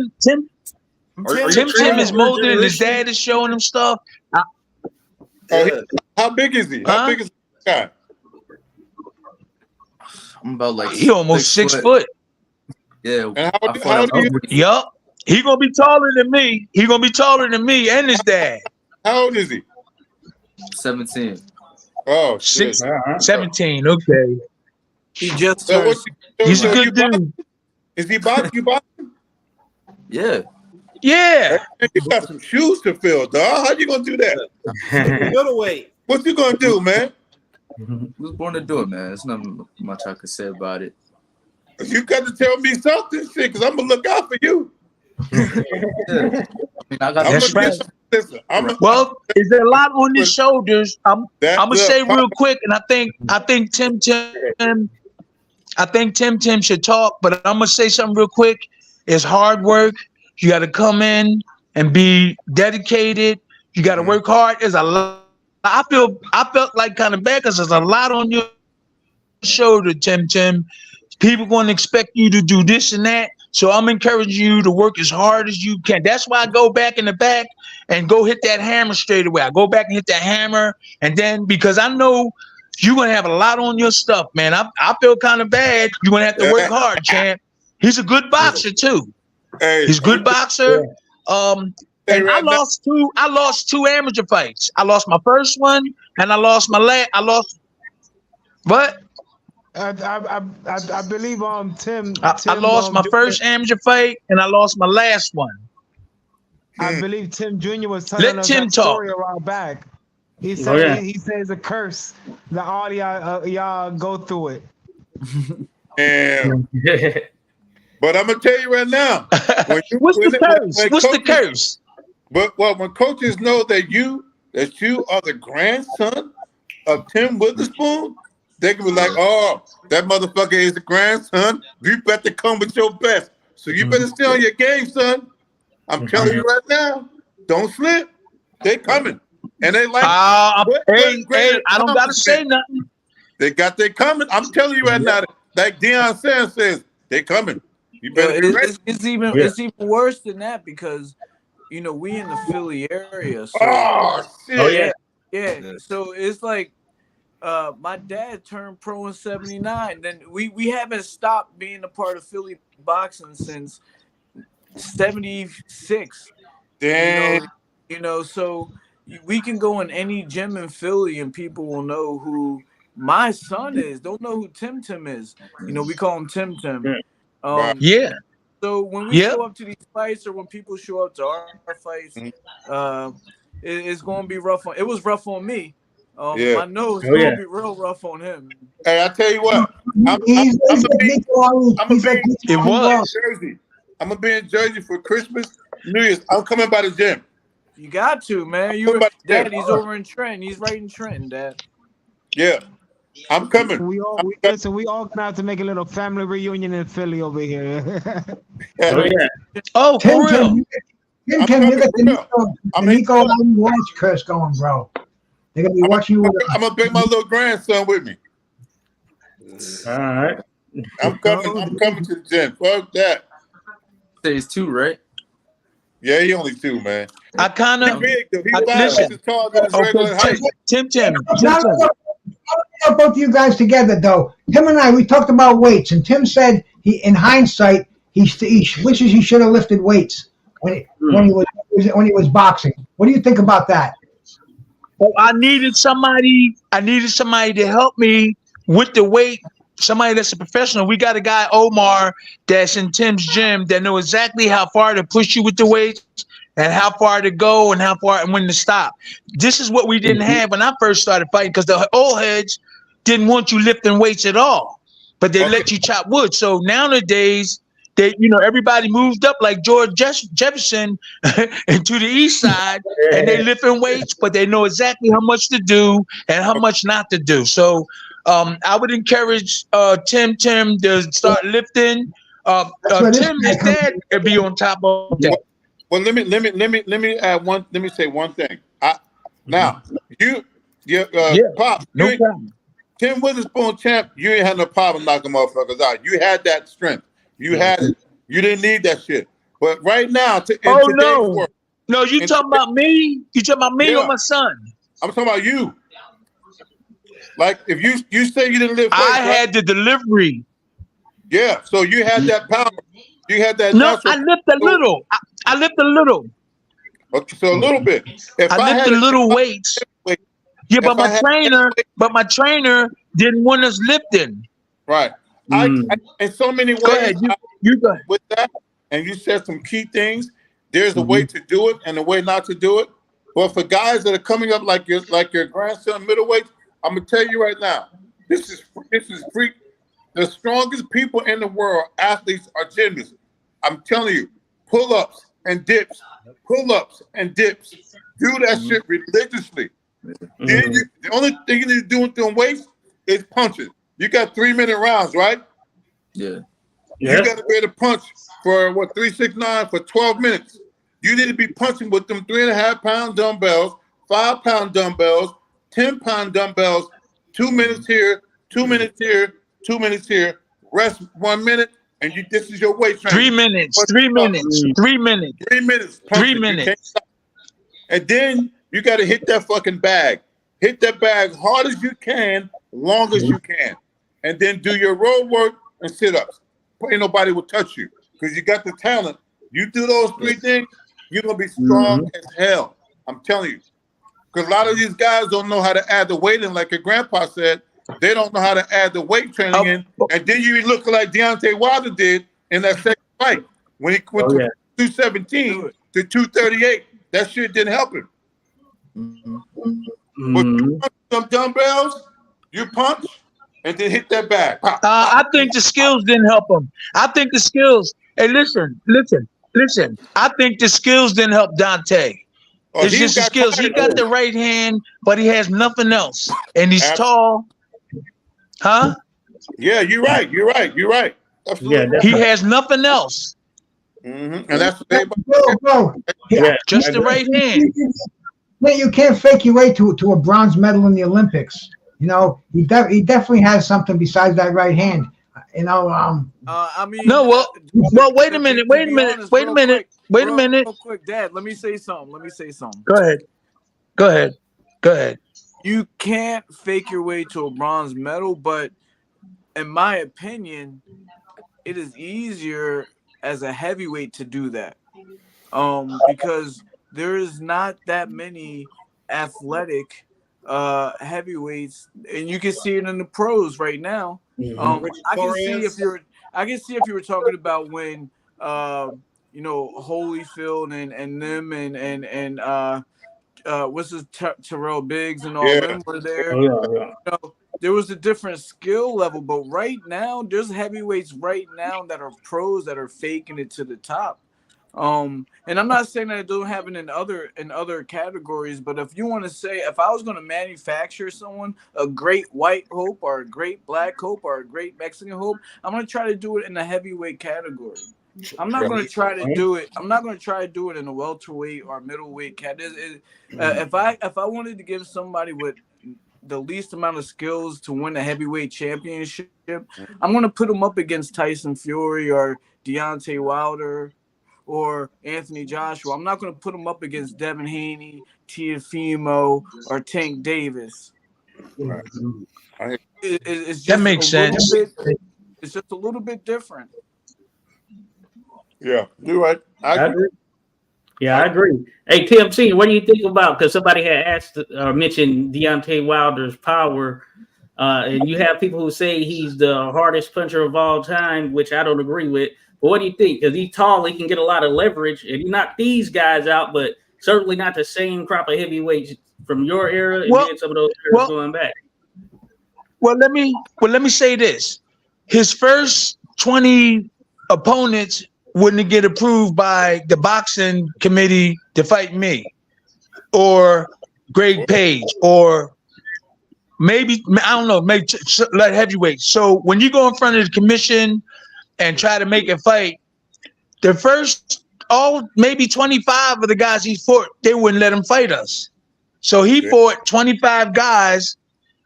molded and his dad is showing him stuff. How big is he? How big is this guy? I'm about like he almost 6 foot. Yeah. And how do you? Yup. He gonna be taller than me. He gonna be taller than me and his dad. How old is he? 17. Oh, shit. 17. Okay. He just he's a good dude. Is he boxing? You boxing? Yeah. Yeah. You got some shoes to fill, dog. How you gonna do that? Middleweight. What you gonna do, man? I was born to do it, man. There's not much I could say about it. You got to tell me something, shit, because I'm gonna look out for you. Well, is there a lot on his shoulders? I'm gonna say real quick, and I think Tim should talk, but I'm gonna say something real quick. It's hard work. You got to come in and be dedicated. You got to work hard. There's a lot. I felt like kind of bad because there's a lot on your shoulder, Tim. People going to expect you to do this and that. So I'm encouraging you to work as hard as you can. That's why I go back in the back and go hit that hammer straight away. I go back and hit that hammer, and then because I know you're gonna have a lot on your stuff, man. I feel kind of bad. You're gonna have to work hard, champ. He's a good boxer too. He's a good boxer. And I lost two amateur fights. I lost my first one, and I lost my last. What? I believe Tim. I lost my first amateur fight, and I lost my last one. I believe Tim Jr. was telling us that story a while back. He said he says a curse that all y'all go through it. Damn. But I'm gonna tell you right now. What's the curse? But when coaches know that you are the grandson of Tim Witherspoon, they can be like, "Oh, that motherfucker is the grandson. You better come with your best. So you better stay on your game, son. I'm telling you right now, don't slip. They coming, and they like. Hey, I don't gotta say nothing. They got they coming. I'm telling you right now, like Deion Sanders says, they coming. You better be ready. It's even worse than that because we in the Philly area. So, yeah. So it's like. My dad turned pro in '79. Then we haven't stopped being a part of Philly boxing since '76. Damn. So we can go in any gym in Philly and people will know who my son is. Don't know who Tim is. We call him Tim. So when we show up to these fights or when people show up to our fights, it's going to be rough. It was rough on me. My nose is gonna be real rough on him. Hey, I tell you what, I'm gonna be in Jersey for Christmas, New Year's. I'm coming by the gym. You got to, man. Dad, he's over in Trenton. He's right in Trenton, Dad. Yeah. I'm coming. We all listen. We all gonna have to make a little family reunion in Philly over here. Oh, for real. Tim, you got the Nico Walsh curse going, bro. They're gonna be watching you. I'm gonna bring my little grandson with me. All right. I'm coming to the gym. Fuck that. Say he's 2, right? Yeah, he only 2, man. I kind of listen. Tim. Both of you guys together, though. Tim and I, we talked about weights, and Tim said in hindsight, he wishes he should have lifted weights when he was boxing. What do you think about that? Well, I needed somebody to help me with the weight. Somebody that's a professional. We got a guy, Omar, that's in Tim's gym that know exactly how far to push you with the weights and how far to go and how far and when to stop. This is what we didn't have when I first started fighting, because the old heads didn't want you lifting weights at all, but they let you chop wood. So nowadays, everybody moved up like George Jefferson into the east side, and they lifting weights, but they know exactly how much to do and how much not to do. So I would encourage Tim to start lifting. Tim, his dad, would be on top of that. Well, let me add one. Let me say one thing. Now Pop, no problem. Tim Witherspoon champ, you ain't had no problem knocking motherfuckers out. You had that strength. You had it. You didn't need that shit. But right now, no, you talking about me? You talking about me or my son? I'm talking about you. Like if you say you didn't live, I had the delivery. Yeah, so you had that power. You had that. No, I lift a little. I lift a little. Okay, so a little bit. If I lift the little weights. Yeah, but my trainer didn't want us lifting. Right. In so many ways. Go ahead. You go ahead. With that, and you said some key things. There's a way to do it and a way not to do it. But for guys that are coming up like your grandson, middleweight, I'm gonna tell you right now, this is freak. The strongest people in the world, athletes, are gymnasts. I'm telling you, pull-ups and dips, pull-ups and dips. Do that shit religiously. Then the only thing you need to do with them weights is punches. You got 3-minute rounds, right? Yeah. You got to be able to punch for 369 for 12 minutes. You need to be punching with them 3.5-pound dumbbells, 5-pound dumbbells, 10-pound dumbbells. 2 minutes here, 2 minutes here, 2 minutes here. Rest 1 minute, and this is your weight training. 3 minutes. 3 minutes. 3 minutes. 3 minutes. 3 minutes. And then you got to hit that fucking bag. Hit that bag hard as you can, long as you can. And then do your road work and sit-ups. Ain't nobody will touch you because you got the talent. You do those 3 things, you're going to be strong as hell. I'm telling you. Because a lot of these guys don't know how to add the weight in, like your grandpa said. They don't know how to add the weight training in. And then you look like Deontay Wilder did in that second fight when he went to 217 to 238. That shit didn't help him. But you punch some dumbbells, you punch, and then hit that bag. I think the skills didn't help him. I think the skills. Hey, listen. I think the skills didn't help Dante. It's just the skills. He got the right hand, but he has nothing else. And he's tall. Huh? Yeah, you're right. Absolutely. He has nothing else. And that's bro. Just the right hand. You can't fake your way to a bronze medal in the Olympics. He definitely has something besides that right hand. I mean, no. Well, wait a minute. Wait a minute. Real quick, Dad. Let me say something. Go ahead. You can't fake your way to a bronze medal, but in my opinion, it is easier as a heavyweight to do that. Because there is not that many athletic heavyweights, and you can see it in the pros right now. I can see if you were talking about when Holyfield and them and what's his Terrell Biggs and all them were there. There was a different skill level, but right now there's heavyweights right now that are pros that are faking it to the top. And I'm not saying that it don't happen in other categories, but if you want to say, if I was going to manufacture someone, a great white hope or a great black hope or a great Mexican hope, I'm going to try to do it in the heavyweight category. I'm not going to try to do it. I'm not going to try to do it in a welterweight or middleweight category. If I wanted to give somebody with the least amount of skills to win a heavyweight championship, I'm going to put them up against Tyson Fury or Deontay Wilder or Anthony Joshua. I'm not going to put them up against Devin Haney, Teofimo, or Tank Davis. Right. It's just that makes sense. It's just a little bit different. Yeah, you're right. I agree. Yeah, I agree. Hey, Tim Senior, what do you think about? Because somebody had asked or mentioned Deontay Wilder's power, and you have people who say he's the hardest puncher of all time, which I don't agree with. But what do you think? Because he's tall, he can get a lot of leverage, and he knocked these guys out, but certainly not the same crop of heavyweights from your era and then some of those eras going back. Well, let me say this: his first 20 opponents wouldn't get approved by the boxing committee to fight me, or Greg Page, or maybe I don't know, maybe light heavyweight. So when you go in front of the commission and try to make a fight, the first maybe 25 of the guys he fought, they wouldn't let him fight us. So he fought 25 guys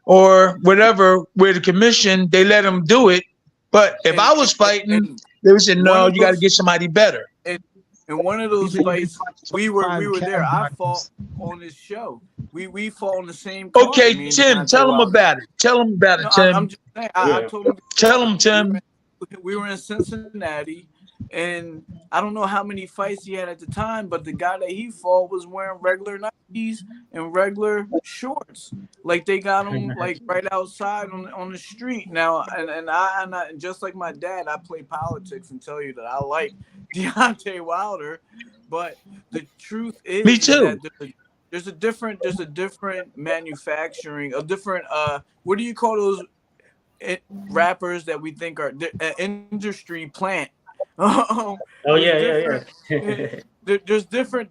or whatever where the commission, they let him do it. But if I was fighting, they would say, no, you got to get somebody better. In one of those fights, we were there. I fought on this show. We fought on the same card. Okay, Tim, tell him about it. Tell him about it, Tim. I'm just saying, I told him. Tell him, Tim. We were in Cincinnati, and I don't know how many fights he had at the time, but the guy that he fought was wearing regular Nikes and regular shorts, like they got him like right outside on the street. Now, and I just like my dad, I play politics and tell you that I like Deontay Wilder, but the truth is, me too. That there's a different manufacturing, a different what do you call those rappers that we think are industry plant? Yeah. There's different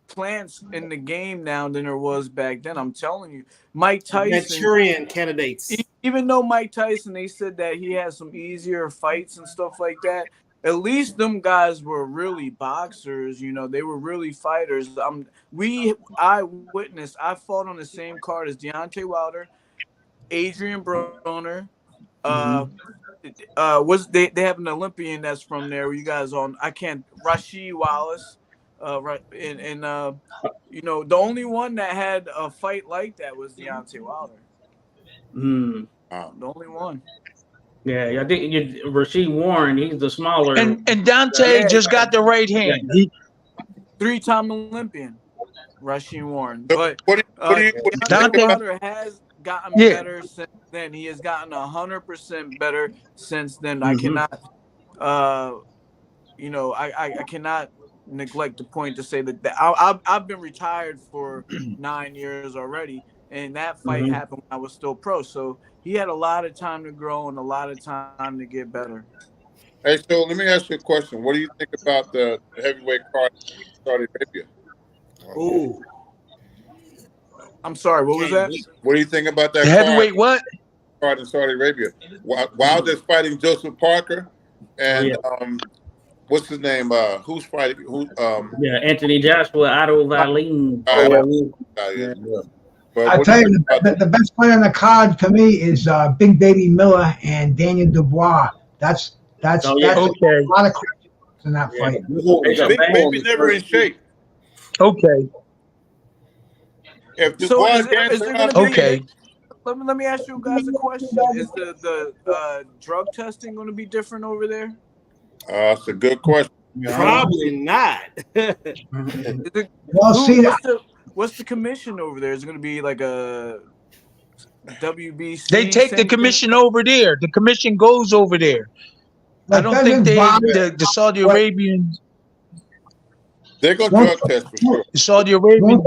plants in the game now than there was back then. I'm telling you, Mike Tyson, Manchurian candidates. Even though Mike Tyson, they said that he had some easier fights and stuff like that. At least them guys were really boxers, they were really fighters. I fought on the same card as Deontay Wilder, Adrian Broner. They have an Olympian that's from there. Where you guys on? Rasheed Wallace. The only one that had a fight like that was Deontay Wilder. The only one. Yeah, I think Rasheed Warren. He's the smaller. And Dante just got the right hand. He 3-time Olympian, Rasheed Warren. But Deontay Wilder has gotten better since then. He has gotten 100% better since then. I cannot, I cannot neglect the point to say that I've been retired for 9 years already, and that fight happened when I was still pro. So he had a lot of time to grow and a lot of time to get better. Hey, so let me ask you a question. What do you think about the heavyweight card in Saudi Arabia? Ooh. I'm sorry, what was that? What do you think about that heavyweight card in Saudi Arabia? Wilder's fighting Joseph Parker, and what's his name? Who's fighting? Anthony Joshua, Otto Valine. I tell you, the best player on the card for me is Big Baby Miller and Daniel Dubois. That's a lot of questions in that fight. Big Baby never in shape. Okay. If so let me ask you guys a question. Is the drug testing going to be different over there? That's a good question. Probably not. What's the commission over there? Is it going to be like a WBC? They take the commission over there. The commission goes over there. I don't think the Saudi Arabians. They're going to drug test for sure. The Saudi Arabians.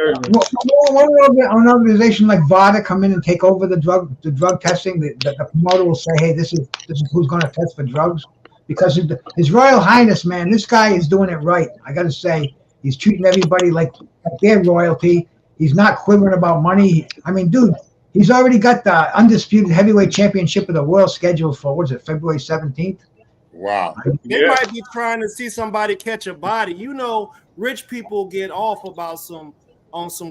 Won't an organization like VADA come in and take over the drug testing? The promoter will say, "Hey, this is who's going to test for drugs," because of His Royal Highness, man. This guy is doing it right. I got to say, he's treating everybody like their royalty. He's not quivering about money. I mean, dude, he's already got the undisputed heavyweight championship of the world scheduled for, what is it, February 17th? Wow. They might be trying to see somebody catch a body. You know, rich people get off about some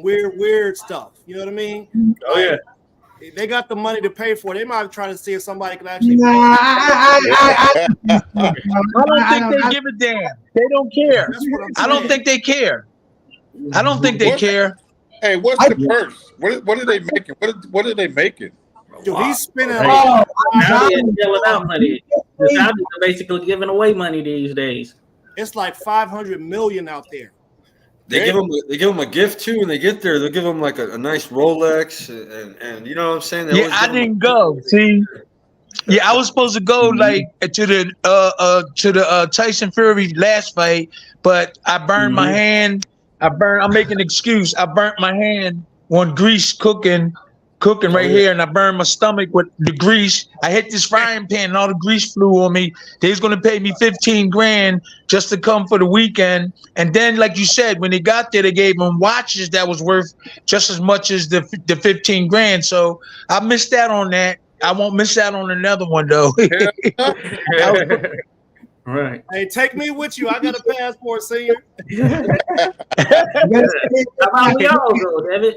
weird stuff. You know what I mean? Oh yeah. They got the money to pay for it. They might be trying to see if somebody can actually. I don't think they give a damn. They don't care. I don't think they care. I don't think they care. Hey, what's the purse? What are they making? What are they making? Dude, he's spending. Now they're giving out money. The Saudis are basically giving away money these days. It's like 500 million out there. They give them a gift too when they get there. They'll give them like a nice Rolex and you know what I'm saying. They I didn't go. See, I was supposed to go like to the Tyson Fury last fight, but I burned my hand. I'm making an excuse. I burnt my hand on grease cooking right here, and I burned my stomach with the grease. I hit this frying pan and all the grease flew on me. They was gonna pay me $15,000 just to come for the weekend. And then, like you said, when they got there, they gave them watches that was worth just as much as the $15,000. So I missed out on that. I won't miss out on another one though. Right. Hey, take me with you. I got a passport, senior. How about we all go, David?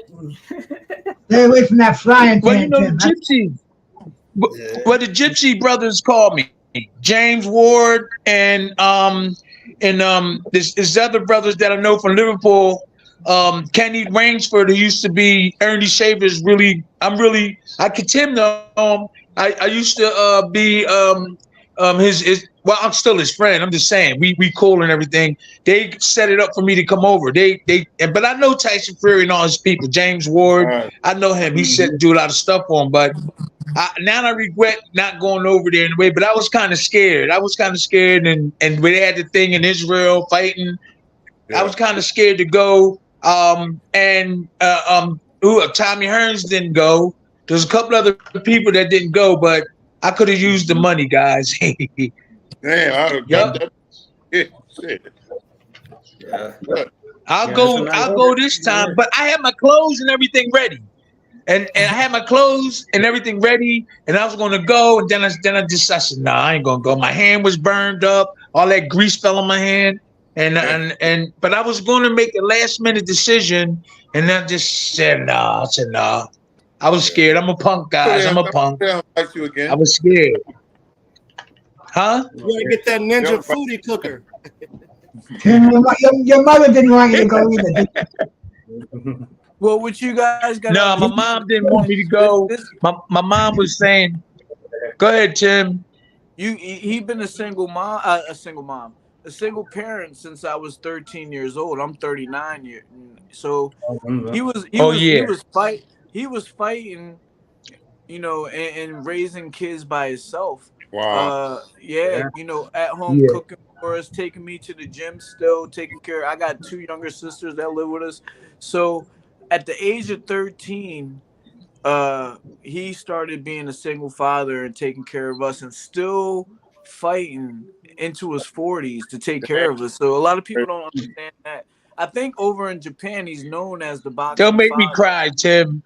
Stay away from that frying pan. Well, you know, the Gypsy. Well, the Gypsy brothers called me. James Ward and this other brothers that I know from Liverpool. Kenny Rainsford, who used to be Ernie Shavers. I could Tim know. I used to be his. Well, I'm still his friend. I'm just saying we cool and everything. They set it up for me to come over. But I know Tyson Fury and all his people. James Ward, I know him. He said to do a lot of stuff for him. But now I regret not going over there anyway. But I was kind of scared. And when they had the thing in Israel fighting, I was kind of scared to go. Tommy Hearns didn't go. There's a couple other people that didn't go, but I could have used the money, guys. Damn, I would got that. Shit. I'll go this time, but I had my clothes and everything ready. And I had my clothes and everything ready, and I was gonna go, and then I said, nah, I ain't gonna go. My hand was burned up, all that grease fell on my hand, but I was gonna make a last minute decision, and I just said nah. I was scared. I'm a punk, guys. I'm a punk. I was scared. Huh? You gotta get that ninja foodie cooker. Your mother didn't want you to go either. Well, what you guys got? No, my mom didn't want me to go. My mom was saying, "Go ahead, Tim." He been a single parent since I was 13 years old. I'm 39 years, so he was fighting, you know, and raising kids by himself. Wow. You know, at home cooking for us, taking me to the gym, still taking care. I got 2 younger sisters that live with us. So at the age of 13, he started being a single father and taking care of us, and still fighting into his 40s to take care of us. So a lot of people don't understand that. I think over in Japan, he's known as the boxing. Don't make father. me cry, Tim.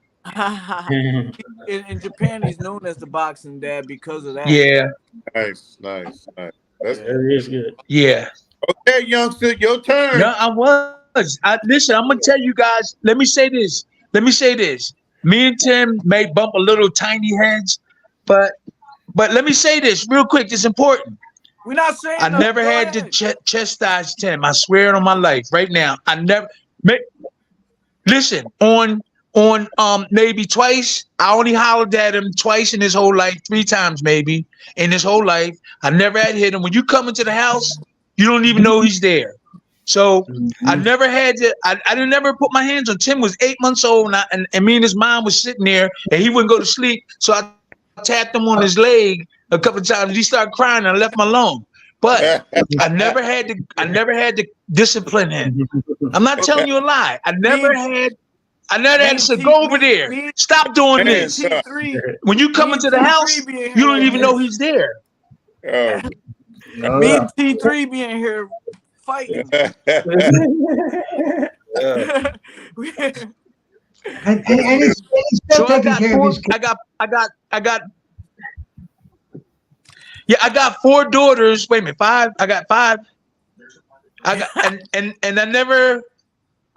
In Japan, he's known as the boxing dad because of that. Yeah. Nice. That is good. Yeah. Okay, youngster, your turn. No, I was. Listen, I'm gonna tell you guys. Let me say this. Me and Tim may bump a little tiny heads, but let me say this real quick. It's important. We're not saying. I never had to chastise Tim. I swear it on my life. Right now, I never. Listen, on maybe twice. I only hollered at him twice in his whole life, 3 times maybe in his whole life. I never had hit him. When you come into the house, you don't even know he's there. So I never had to. I didn't never put my hands on. Tim was 8 months old, and me and his mom was sitting there, and he wouldn't go to sleep. So I tapped him on his leg a couple of times. He started crying, and I left him alone. But I never had to discipline him. I'm not telling you a lie. I never had to say, go over there. Stop doing this. When you come into the house, you don't even know he's there. Me and T3 being here fighting. And he's still taking care of his kids. I got 4 daughters. Wait a minute, 5. I got 5. And I never.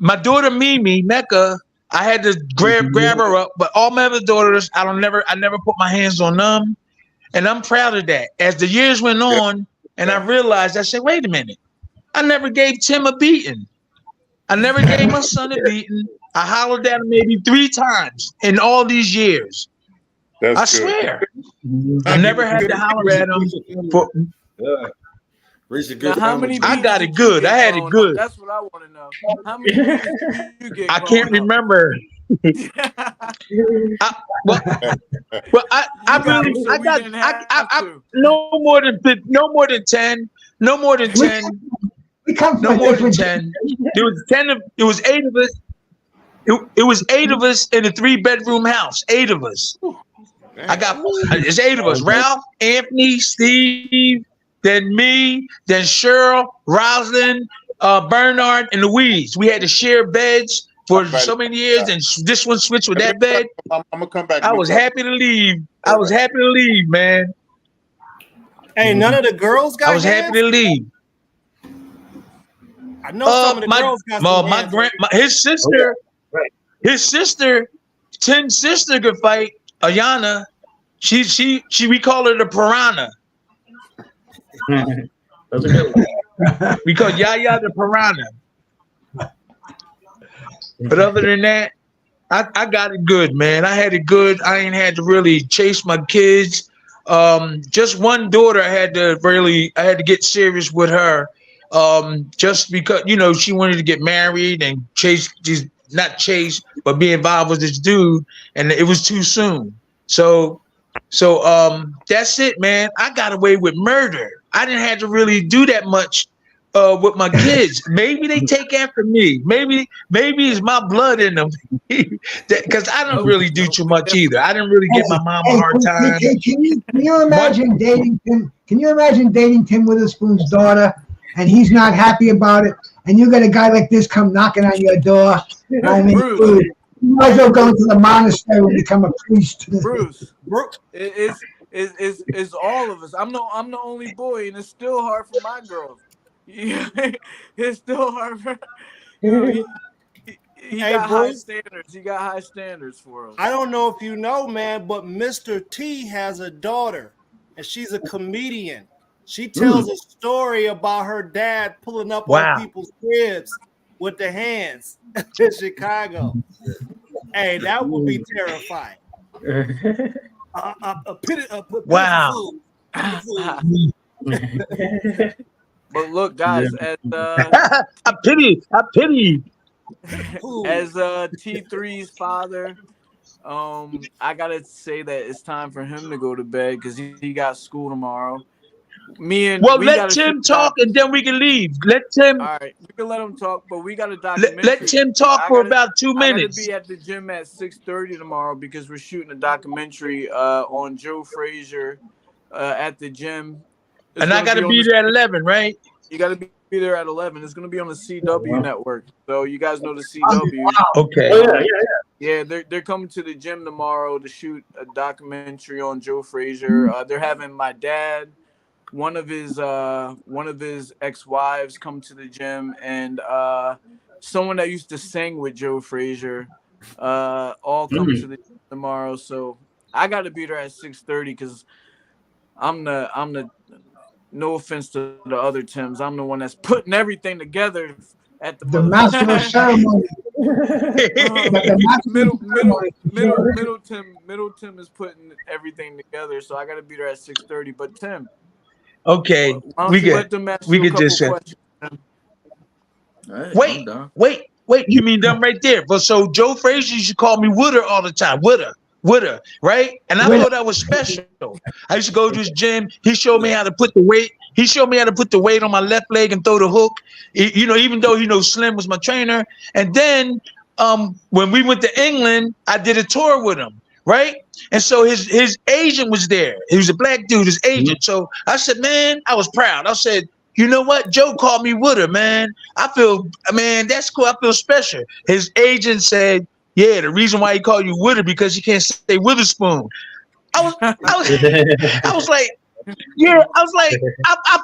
My daughter Mimi Mecca, I had to grab her up, but all my other daughters, I never put my hands on them, and I'm proud of that. As the years went on, and I realized, I said, wait a minute, I never gave Tim a beating. I never gave my son a beating. I hollered at him maybe 3 times in all these years. I swear, I never had to holler at him for. Now, how many I got it good. I had it good. That's what I want to know. How many did you get? I can't remember. I no more than 10. No more than 10. We come from no more than 10. There was 10 of. It was 8 of us. It was 8 of us in a 3-bedroom house. 8 of us. It's 8 of us. Ralph, Anthony, Steve, then me, then Cheryl, Rosalind, Bernard, and Louise. We had to share beds for so many years, and this one switched with that bed. I'm gonna come back. I was happy to leave. I was happy to leave, man. Hey, none of the girls got. I was happy to leave. I know some of the girls got his sister, Tim's sister could fight. Ayana, we call her the piranha. We call Yaya the piranha. But other than that, I got it good, man. I had it good. I ain't had to really chase my kids. Just one daughter I had to get serious with her. Just because, she wanted to get married and but be involved with this dude, and it was too soon. So that's it, man. I got away with murder. I didn't have to really do that much with my kids. Maybe they take after me. Maybe it's my blood in them. Because I don't really do too much either. I didn't really give my mom a hard time. Can you imagine dating Tim? Can you imagine dating Tim Witherspoon's daughter, and he's not happy about it, and you got a guy like this come knocking on your door? I mean, dude, you might as well go into the monastery and become a priest. Bruce, it's all of us. I'm the only boy, and it's still hard for my girls. It's still hard for he got high standards. He got high standards for us. I don't know if you know, man, but Mr. T has a daughter, and she's a comedian. She tells a story about her dad pulling up on people's cribs with the hands in Chicago. Hey, that would be terrifying. But look, guys, as I pity. As T3's father, I gotta say that it's time for him to go to bed because he got school tomorrow. Let Tim talk and then we can leave. Let Tim. All right, we can let him talk, but we got a documentary. Let Tim talk for about 2 minutes. I gotta be at the gym at 6:30 tomorrow because we're shooting a documentary on Joe Frazier at the gym. And I gotta be there at 11, right? You gotta be there at 11. It's gonna be on the CW network. So you guys know the CW. Okay. Yeah, they're coming to the gym tomorrow to shoot a documentary on Joe Frazier. They're having my dad, one of his ex-wives come to the gym, and someone that used to sing with Joe Frazier all come to the gym tomorrow. So I got to be there at 6:30 because I'm the no offense to the other Tims, I'm the one that's putting everything together at the master of ceremony. Middle Tim is putting everything together, so I got to be there at 6:30. But Tim, okay, we get this. Wait, you mean them right there? But so Joe Frazier used to call me Wooder all the time, Wooder, right? And I thought that was special. I used to go to his gym. He showed me how to put the weight. He showed me how to put the weight on my left leg and throw the hook. Even though Slim was my trainer. And then when we went to England, I did a tour with him. right? And so his agent was there. He was a black dude, his agent. So I said, man, I was proud. I said, you know what? Joe called me Wooder, man. Man, that's cool. I feel special. His agent said, yeah, the reason why he called you Wooder because he can't say Witherspoon. I was like, yeah, I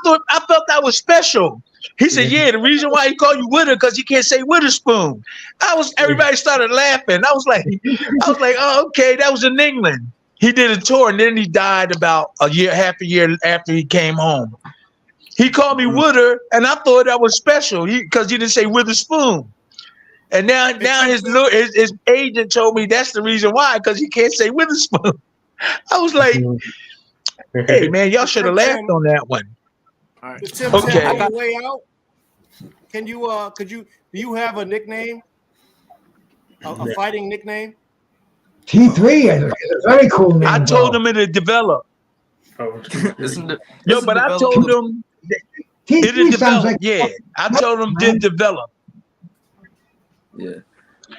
felt that was special. He said, yeah, the reason why he called you Witter because he can't say Witherspoon. Everybody started laughing. I was like, oh, okay, that was in England. He did a tour and then he died about half a year after he came home. He called me Witter and I thought that was special because he didn't say Witherspoon. And now his agent told me that's the reason why, because he can't say Witherspoon. I was like, hey man, y'all should have laughed on that one. All right. Tim, okay. On the way out, do you have a nickname? A fighting nickname? T3 is a very cool name. I told him it'd develop. I told him it'd develop. Like, I told him did develop. Yeah.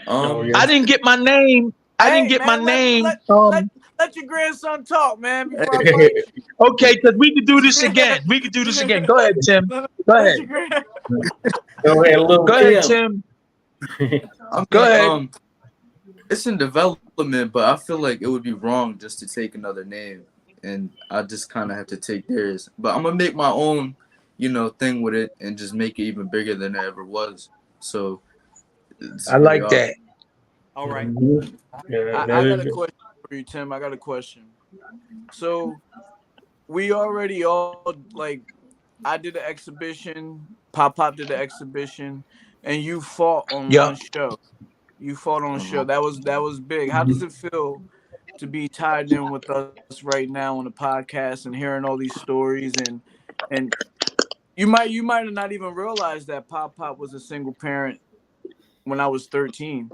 I didn't get my name. Let your grandson talk, man. Okay, because we could do this again. Go ahead, Tim. Go ahead. Go ahead, Tim. Go ahead. It's in development, but I feel like it would be wrong just to take another name, and I just kind of have to take theirs. But I'm gonna make my own, thing with it, and just make it even bigger than it ever was. So I like that. All right. I got a question for you, Tim. I got a question. So we already all I did an exhibition, Pop did an exhibition, and you fought on one show. You fought on a show. That was big. How does it feel to be tied in with us right now on the podcast and hearing all these stories and you might have not even realized that Pop was a single parent when I was 13.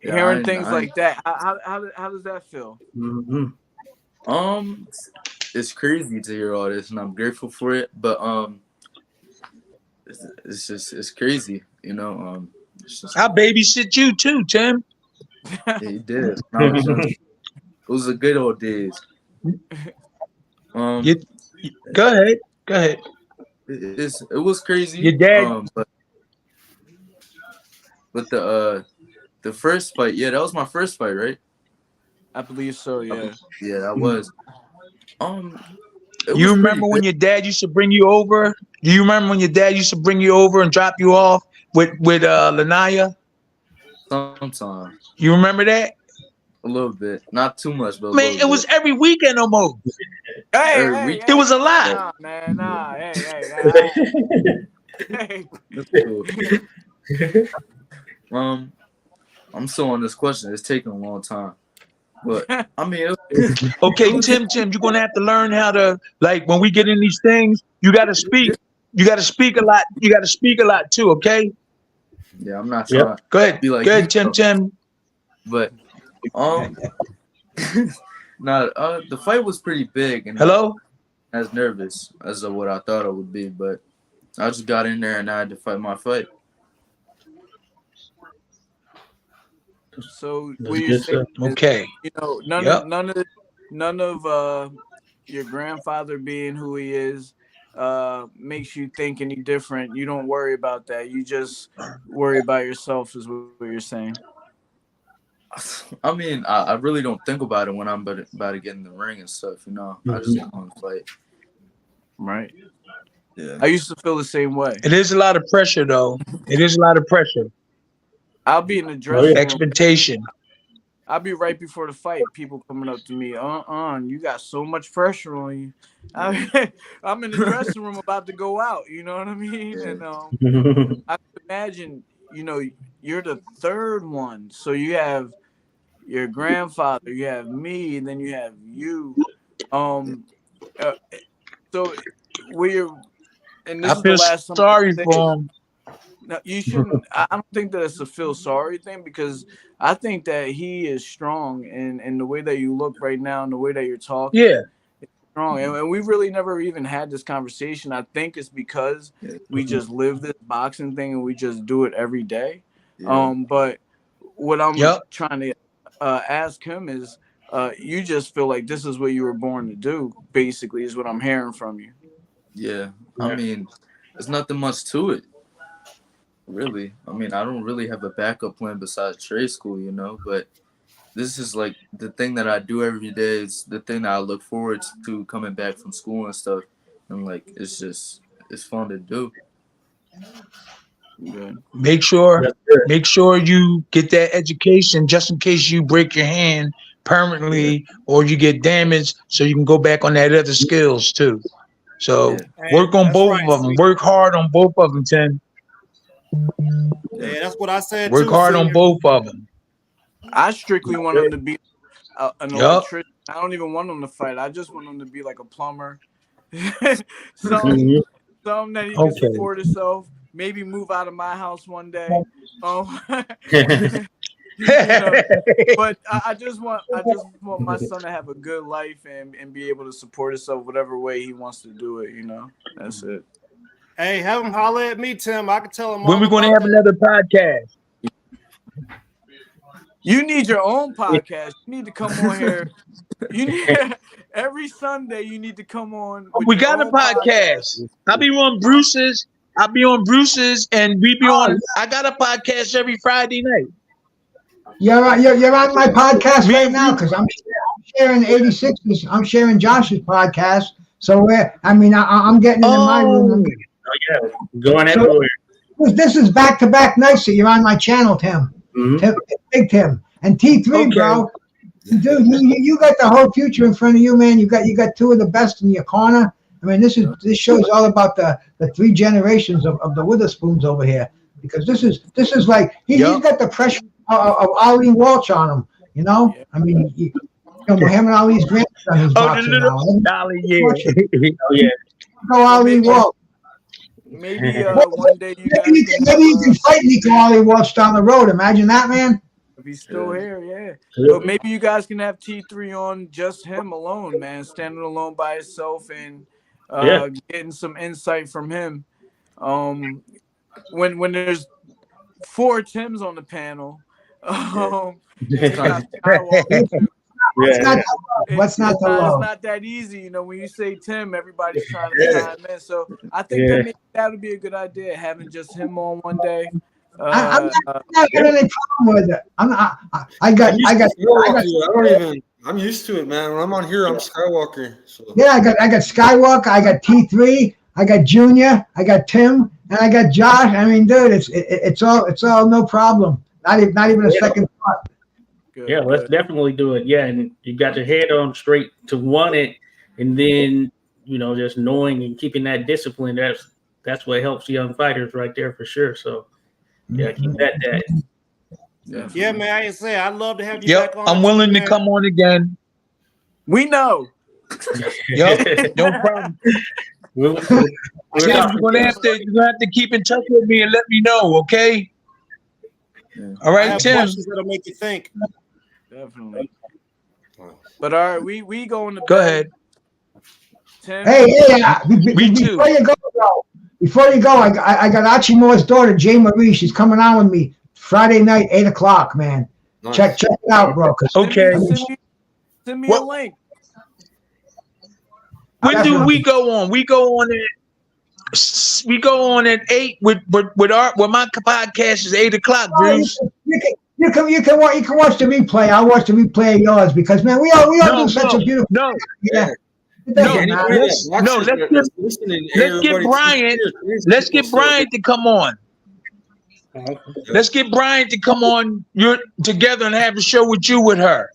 Yeah, hearing things like that, how does that feel? It's crazy to hear all this, and I'm grateful for it. But it's crazy, I babysit you too, Tim. Yeah, he did. It was a good old days. Go ahead. It was crazy. Your dad, but the first fight, that was my first fight, right? I believe so. Yeah. Yeah, that was. You remember when your dad used to bring you over? Do you remember when your dad used to bring you over and drop you off with Lanaya? Sometimes. You remember that? A little bit, not too much, but man, it was every weekend almost. It was a lot. Hey. That's cool. I'm still on this question. It's taking a long time, but I mean, okay, Tim, you're gonna have to learn how to when we get in these things. You got to speak. You got to speak a lot. You got to speak a lot too. Okay. Yeah, I'm not trying. Go ahead. Be like, go ahead, Tim. But the fight was pretty big, and hello. I was nervous as of what I thought it would be, but I just got in there and I had to fight my fight. So what you're saying okay. None of your grandfather being who he is makes you think any different. You don't worry about that. You just worry about yourself, is what you're saying. I mean, I really don't think about it when I'm about to get in the ring and stuff, I just want to fight. Right. Yeah. I used to feel the same way. It is a lot of pressure, though. It is a lot of pressure. I'll be in the dressing room. Expectation. I'll be right before the fight. People coming up to me, you got so much pressure on you. I'm in the dressing room about to go out. You know what I mean? And I can imagine, you're the third one. So you have your grandfather, you have me, and then you have you. So and this I is feel the last sorry for him. No, you shouldn't. I don't think that it's a feel sorry thing, because I think that he is strong, and the way that you look right now and the way that you're talking, it's strong. And we really never even had this conversation. I think it's because we just live this boxing thing and we just do it every day. Yeah. But what I'm trying to ask him is, You just feel like this is what you were born to do, basically, is what I'm hearing from you. Yeah. I mean, there's nothing much to it, really. I mean, I don't really have a backup plan besides trade school, you know, but this is like the thing that I do every day. It's the thing that I look forward to coming back from school and stuff. And like, it's fun to do. Yeah. Make sure you get that education just in case you break your hand permanently or you get damaged, so you can go back on that other skills too. So work on both of them. Work hard on both of them, Tim. Yeah, that's what I said. Work hard on both of them. I strictly want him to be an electrician. I don't even want him to fight. I just want him to be like a plumber. something that he can support himself. Maybe move out of my house one day. You know, but I just want my son to have a good life and be able to support himself whatever way he wants to do it. You know, that's it. Hey, have him holler at me, Tim. I can tell him. When we're going to have another podcast? You need your own podcast. You need to come on here. You need every Sunday. You need to come on. We got a podcast. I'll be on Bruce's. and we be on. I got a podcast every Friday night. You're on my podcast right now because I'm sharing 86. I'm sharing Josh's podcast. So I'm getting into my room. Going everywhere. This is back-to-back nights that you're on my channel, Tim. Mm-hmm. Big Tim and T3, bro. Dude, you got the whole future in front of you, man. You got two of the best in your corner. I mean, this show's all about the three generations of the Witherspoons over here, because this is like he's got the pressure of Ali Walsh on him. You know, I mean, Muhammad Ali's grandson is boxing now. Ali, yeah. Ali Walsh. Maybe one day maybe you can fight Nico Ali Walsh down the road. Imagine that, man. If he's still here, yeah. But maybe you guys can have T3 on just him alone, man, standing alone by himself and getting some insight from him. When there's 4 Tims on the panel, it's not that easy, you know. When you say Tim, everybody's trying to chime in. So I think that would be a good idea, having just him on one day. I'm not got any problem with it. I'm used to it, man. When I'm on here, I'm Skywalker. So. Yeah, I got Skywalker. I got T3. I got Junior. I got Tim, and I got Josh. I mean, dude, it's all no problem. Not even a second thought. Good, yeah, let's definitely do it. Yeah, and you got your head on straight to want it, and then just knowing and keeping that discipline. That's what helps young fighters right there for sure. So. Yeah, keep that. Yeah, man. I say I'd love to have you back on. I'm willing to come on again. We know. No problem. You're gonna have to keep in touch with me and let me know, okay? Yeah. All right, Tim. Questions that'll make you think. Definitely. But all right, we going to. Go ahead. Tim. Hey, me too. Before you go, I got Archie Moore's daughter, Jay Marie. She's coming on with me Friday night, 8:00, man. Nice. Check it out, bro. Okay. Send me a link. When do we go on? We go on at 8 with my podcast is 8:00, Bruce. You can watch the replay. I'll watch the replay of yours because, man, we all do such a beautiful. Let's get Brian to come on. Let's get Brian to come on. You're together and have a show with her.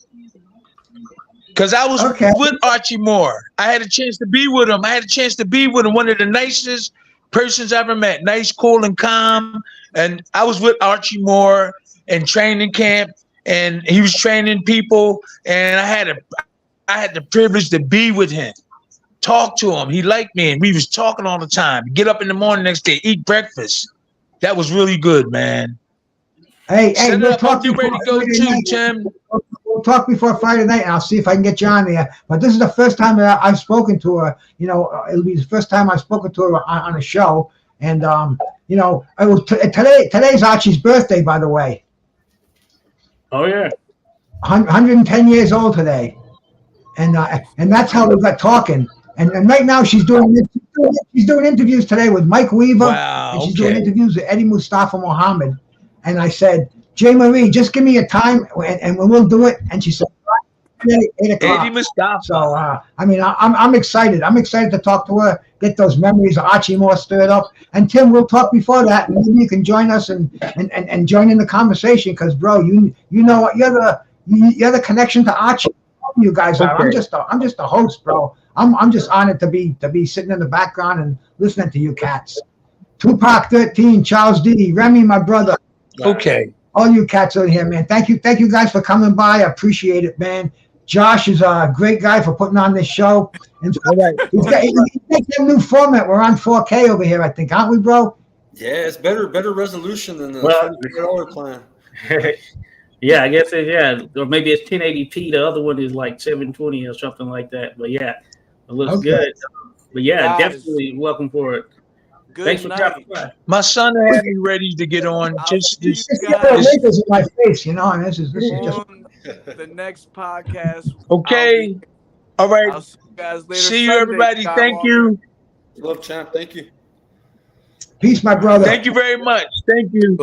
Because I was with Archie Moore. I had a chance to be with him. One of the nicest persons I ever met. Nice, cool, and calm. And I was with Archie Moore in training camp, and he was training people. And I had the privilege to be with him. Talk to him. He liked me, and we was talking all the time. Get up in the morning next day, eat breakfast. That was really good, man. Hey, we'll talk you ready to go too, Tim. We'll talk before Friday night, and I'll see if I can get you on there. But this is the first time that I've spoken to her. It'll be the first time I've spoken to her on a show. And today's Archie's birthday, by the way. Oh yeah. 110 years old today, and that's how we got talking. And right now she's doing interviews today with Mike Weaver, and she's doing interviews with Eddie Mustafa Muhammad. And I said, J. Marie, just give me a time and we'll do it. And she said, 8 o'clock. Eddie Mustafa. So I mean, I'm excited. I'm excited to talk to her, get those memories of Archie Moore stirred up. And Tim, we'll talk before that, and maybe you can join us and join in the conversation, because bro, you know what, you're the connection to Archie. You guys are. I'm just a host, bro. I'm just honored to be sitting in the background and listening to you cats. Tupac 13, Charles D, Remy, my brother. Okay. All you cats out here, man. Thank you guys for coming by. I appreciate it, man. Josh is a great guy for putting on this show. And he's got a new format. We're on 4K over here, I think, aren't we, bro? Yeah, it's better resolution than the $100 plan. Yeah, I guess or maybe it's 1080p. The other one is like 720 or something like that. But yeah, it looks good. But yeah, definitely welcome for it. Good Thanks for night. dropping by. My son will have me ready to get on. Just This in my face, you know, and this is just the next podcast. okay. All right. I'll see you guys later. See you, Sunday, everybody. Skywalker. Thank you. Love, champ. Thank you. peace, my brother. Thank you very much. Thank you.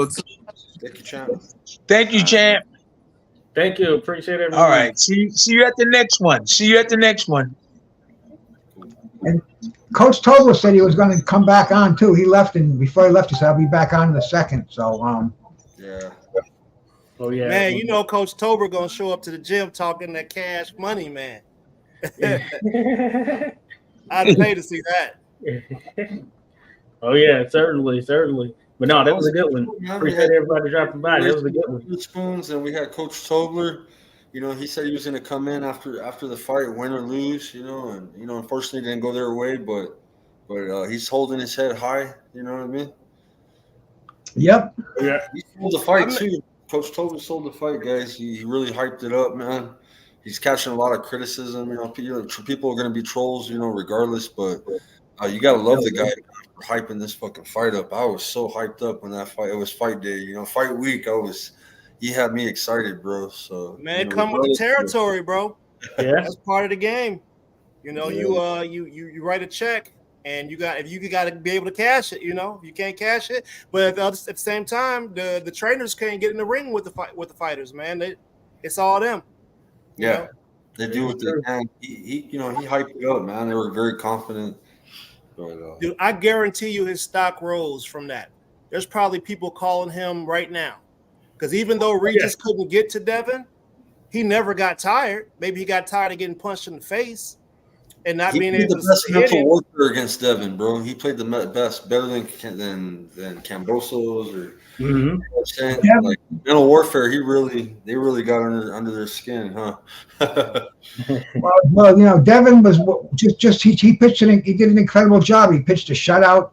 Thank you, champ. Thank you, champ. Thank you. Appreciate it. All right. See you at the next one. See you at the next one. And Coach Tobler said he was going to come back on too. He left, and before he left, he said, "I'll be back on in a second." So, yeah. Oh yeah, man. You know, Coach Tober gonna show up to the gym talking that cash money, man. I'd pay to see that. Oh yeah, certainly. But no, that was a good one. Appreciate everybody dropping by. That was a good one. Spoons, and we had Coach Tobler. You know, he said he was going to come in after the fight, win or lose. You know, and unfortunately, it didn't go their way. But he's holding his head high. You know what I mean? yep. Yeah. He sold the fight too. Coach Tobler sold the fight, guys. He really hyped it up, man. He's catching a lot of criticism. People are going to be trolls, regardless. But you got to love the guy for hyping this fucking fight up. I was so hyped up when that fight. It was fight day, fight week. He had me excited, bro. So man, come with the territory, bro. Yeah, that's part of the game. You write a check, and you got to be able to cash it. If you can't cash it, but at the same time, the trainers can't get in the ring with the fighters, man. It's all them. Yeah, they do what they can. He hyped it up, man. They were very confident. But, dude, I guarantee you, his stock rose from that. There's probably people calling him right now. Because even though Regis couldn't get to Devin, he never got tired. Maybe he got tired of getting punched in the face and not being able to hit him. He played the best mental warfare against Devin, bro. He played the best, better than Cambosos or mm-hmm. Like mental warfare. They really got under their skin, huh? Well, Devin was just he pitched he did an incredible job. He pitched a shutout.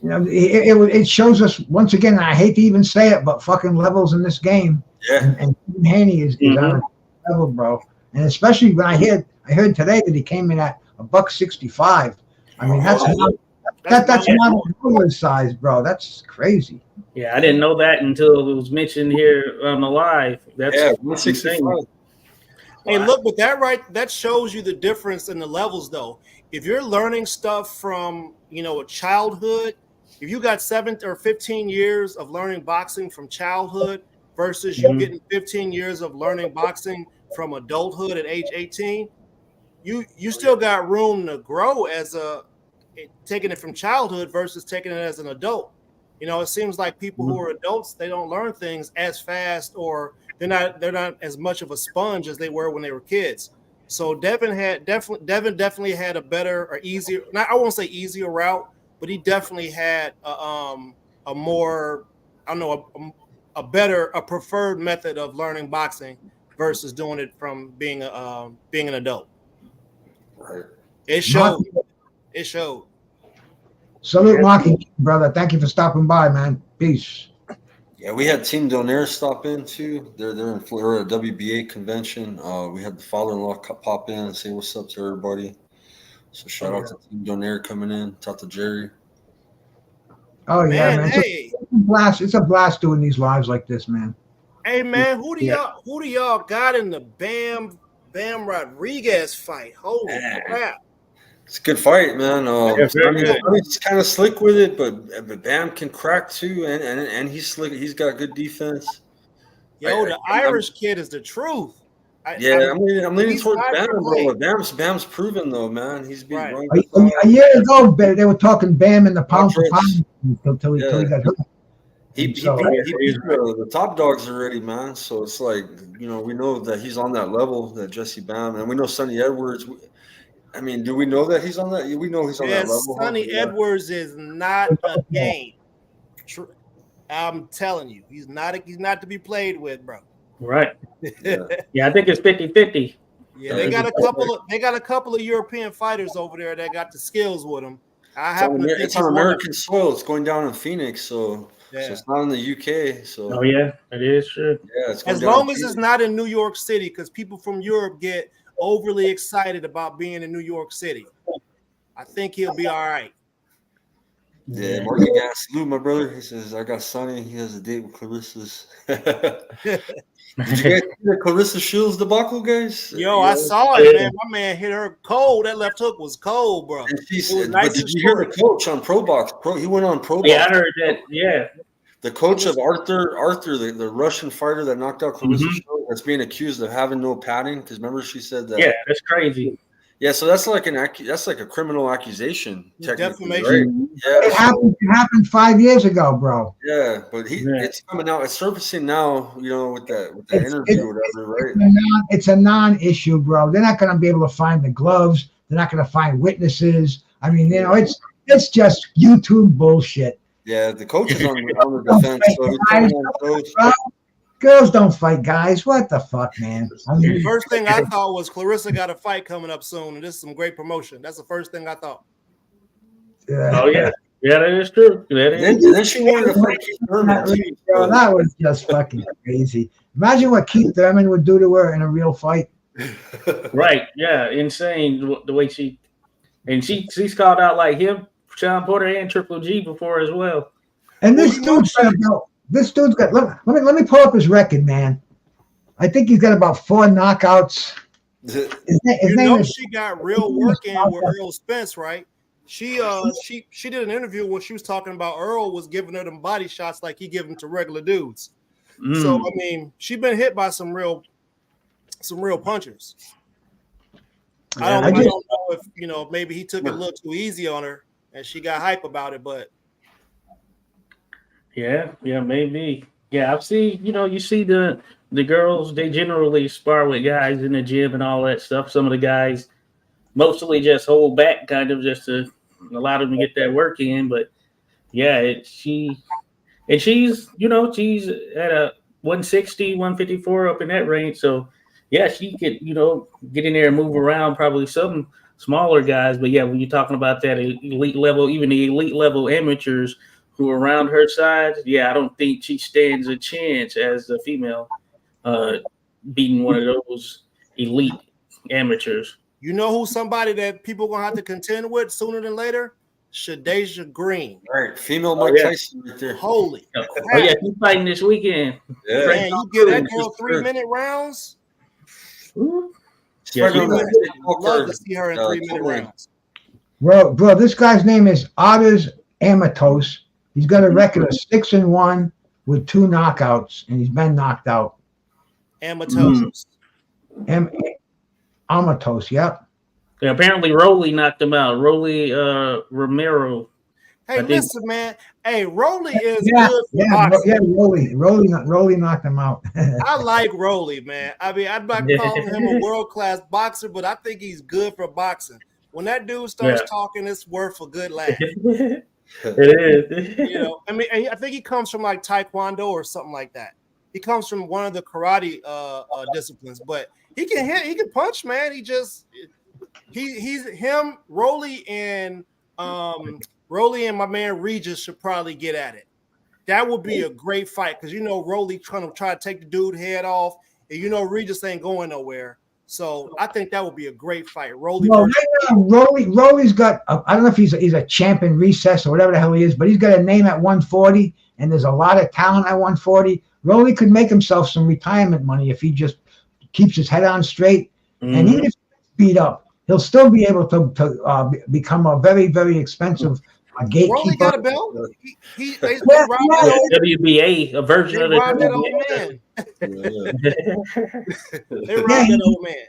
It shows us once again, and I hate to even say it, but fucking levels in this game. Yeah. And Haney is on a level, bro. And especially when I heard today that he came in at $165. I mean, that's not a size, bro. That's crazy. Yeah, I didn't know that until it was mentioned here on the live. That's 165. Hey, look, but that shows you the difference in the levels, though. If you're learning stuff from, a childhood, if you got 7 or 15 years of learning boxing from childhood versus you getting 15 years of learning boxing from adulthood at age 18, you still got room to grow as taking it from childhood versus taking it as an adult. It seems like people who are adults, they don't learn things as fast, or they're not as much of a sponge as they were when they were kids. So Devin definitely had a better or easier, I won't say easier route, but he definitely had a more, a preferred method of learning boxing versus doing it from being an adult. Right. It showed. Salute, Marky, brother. Thank you for stopping by, man. Peace. Yeah, we had Team Donaire stop in too. They're in Florida, WBA convention. We had the father-in-law pop in and say what's up to everybody. So shout out to Team Donaire coming in. Talk to Jerry. Oh yeah, man. It's a blast doing these lives like this, man. Hey man, who do y'all got in the Bam Rodriguez fight? Holy crap! It's a good fight, man. He's kind of slick with it, but Bam can crack too, and he's slick. He's got good defense. Yo, the Irish kid is the truth. I'm leaning towards Bam, bro. Bam's proven though, man. He's been right. A year ago, they were talking Bam in the pound for pound until he got hurt. He beat the top dogs already, man. So it's like, we know that he's on that level, that Jesse Bam, and we know Sonny Edwards. I mean, do we know that he's on that? We know he's on that level. Sonny Edwards is not a game. I'm telling you, he's not to be played with, bro. Right. Yeah, I think it's 50-50. Yeah, they got a couple of European fighters over there that got the skills with them. It's on American soil. It's going down in Phoenix, so it's not in the UK. So yeah, it is true. Yeah, as long as it's not in New York City, because people from Europe get overly excited about being in New York City. I think he'll be all right. Yeah, Marky got salute, my brother. He says, I got Sonny. He has a date with Clarissa's. Did you guys see the Clarissa Shields debacle, guys? Yo, I saw it, man. My man hit her cold. That left hook was cold, bro. And she said, but did you hear the coach on Pro Box? He went on Pro Box. Yeah, I heard that. Yeah. The coach of Arthur, the Russian fighter that knocked out Clarissa Shields, that's being accused of having no padding. Because remember, she said that. Yeah, that's crazy. Yeah, so that's like a criminal accusation. Defamation. Right? Yeah, it happened 5 years ago, bro. Yeah, but it's coming out. It's surfacing now. With that interview or whatever, right? It's a non-issue, bro. They're not going to be able to find the gloves. They're not going to find witnesses. I mean, it's just YouTube bullshit. Yeah, the coach is on the defense. So girls don't fight guys. What the fuck, man? The first thing I thought was Clarissa got a fight coming up soon, and this is some great promotion. That's the first thing I thought. Oh yeah, that is true. Then she wanted to fight Keith Thurman. Bro, that was just fucking crazy. Imagine what Keith Thurman would do to her in a real fight. Right? Yeah, insane the way she's called out like him, Sean Porter, and Triple G before as well. And this dude's got. Let me pull up his record, man. I think he's got about 4 knockouts. She got real work in with Earl Spence, right? She did an interview when she was talking about Earl was giving her them body shots like he give them to regular dudes. So I mean, she been hit by some real punchers. I don't know if maybe he took it a little too easy on her and she got hype about it, but. Yeah, maybe. Yeah, I've seen, you see the girls, they generally spar with guys in the gym and all that stuff. Some of the guys mostly just hold back kind of just to allow them to get that work in. But yeah, she's at a 160, 154 up in that range. So yeah, she could, get in there and move around probably some smaller guys. But yeah, when you're talking about that elite level, even the elite level amateurs who are around her size, I don't think she stands a chance as a female beating one of those elite amateurs. You know who's somebody that people are going to have to contend with sooner than later? Shadeja Green. All right, female Mike Tyson right there. Holy crap. Oh, yeah, she's fighting this weekend. Yeah. Man, you give that girl 3-minute rounds? Ooh. Yeah, I'd love to see her in 3-minute rounds. Bro, this guy's name is Otters Amatos. He's got a record of 6-1 with 2 knockouts, and he's been knocked out. Amatos. Amatos, yep. Yeah, apparently Rolly knocked him out. Rolly Romero. Hey, listen, man. Hey, Rolly is good for boxing. Rolly knocked him out. I like Rolly, man. I mean, I'm not calling him a world-class boxer, but I think he's good for boxing. When that dude starts talking, it's worth a good laugh. It is. I mean, I think he comes from like Taekwondo or something like that. He comes from one of the karate disciplines, but he can hit, he can punch, man. He's him, Rolly and my man Regis should probably get at it. That would be a great fight because Rolly trying to take the dude head off, and Regis ain't going nowhere. So I think that would be a great fight. Rolly's got I don't know if he's a champion recess or whatever the hell he is, but he's got a name at 140, and there's a lot of talent at 140. Rolly could make himself some retirement money if he just keeps his head on straight. And even if he gets beat up, he'll still be able to become a very, very expensive gatekeeper. Rolly got a belt. They WBA, a version of the They robbed that old man.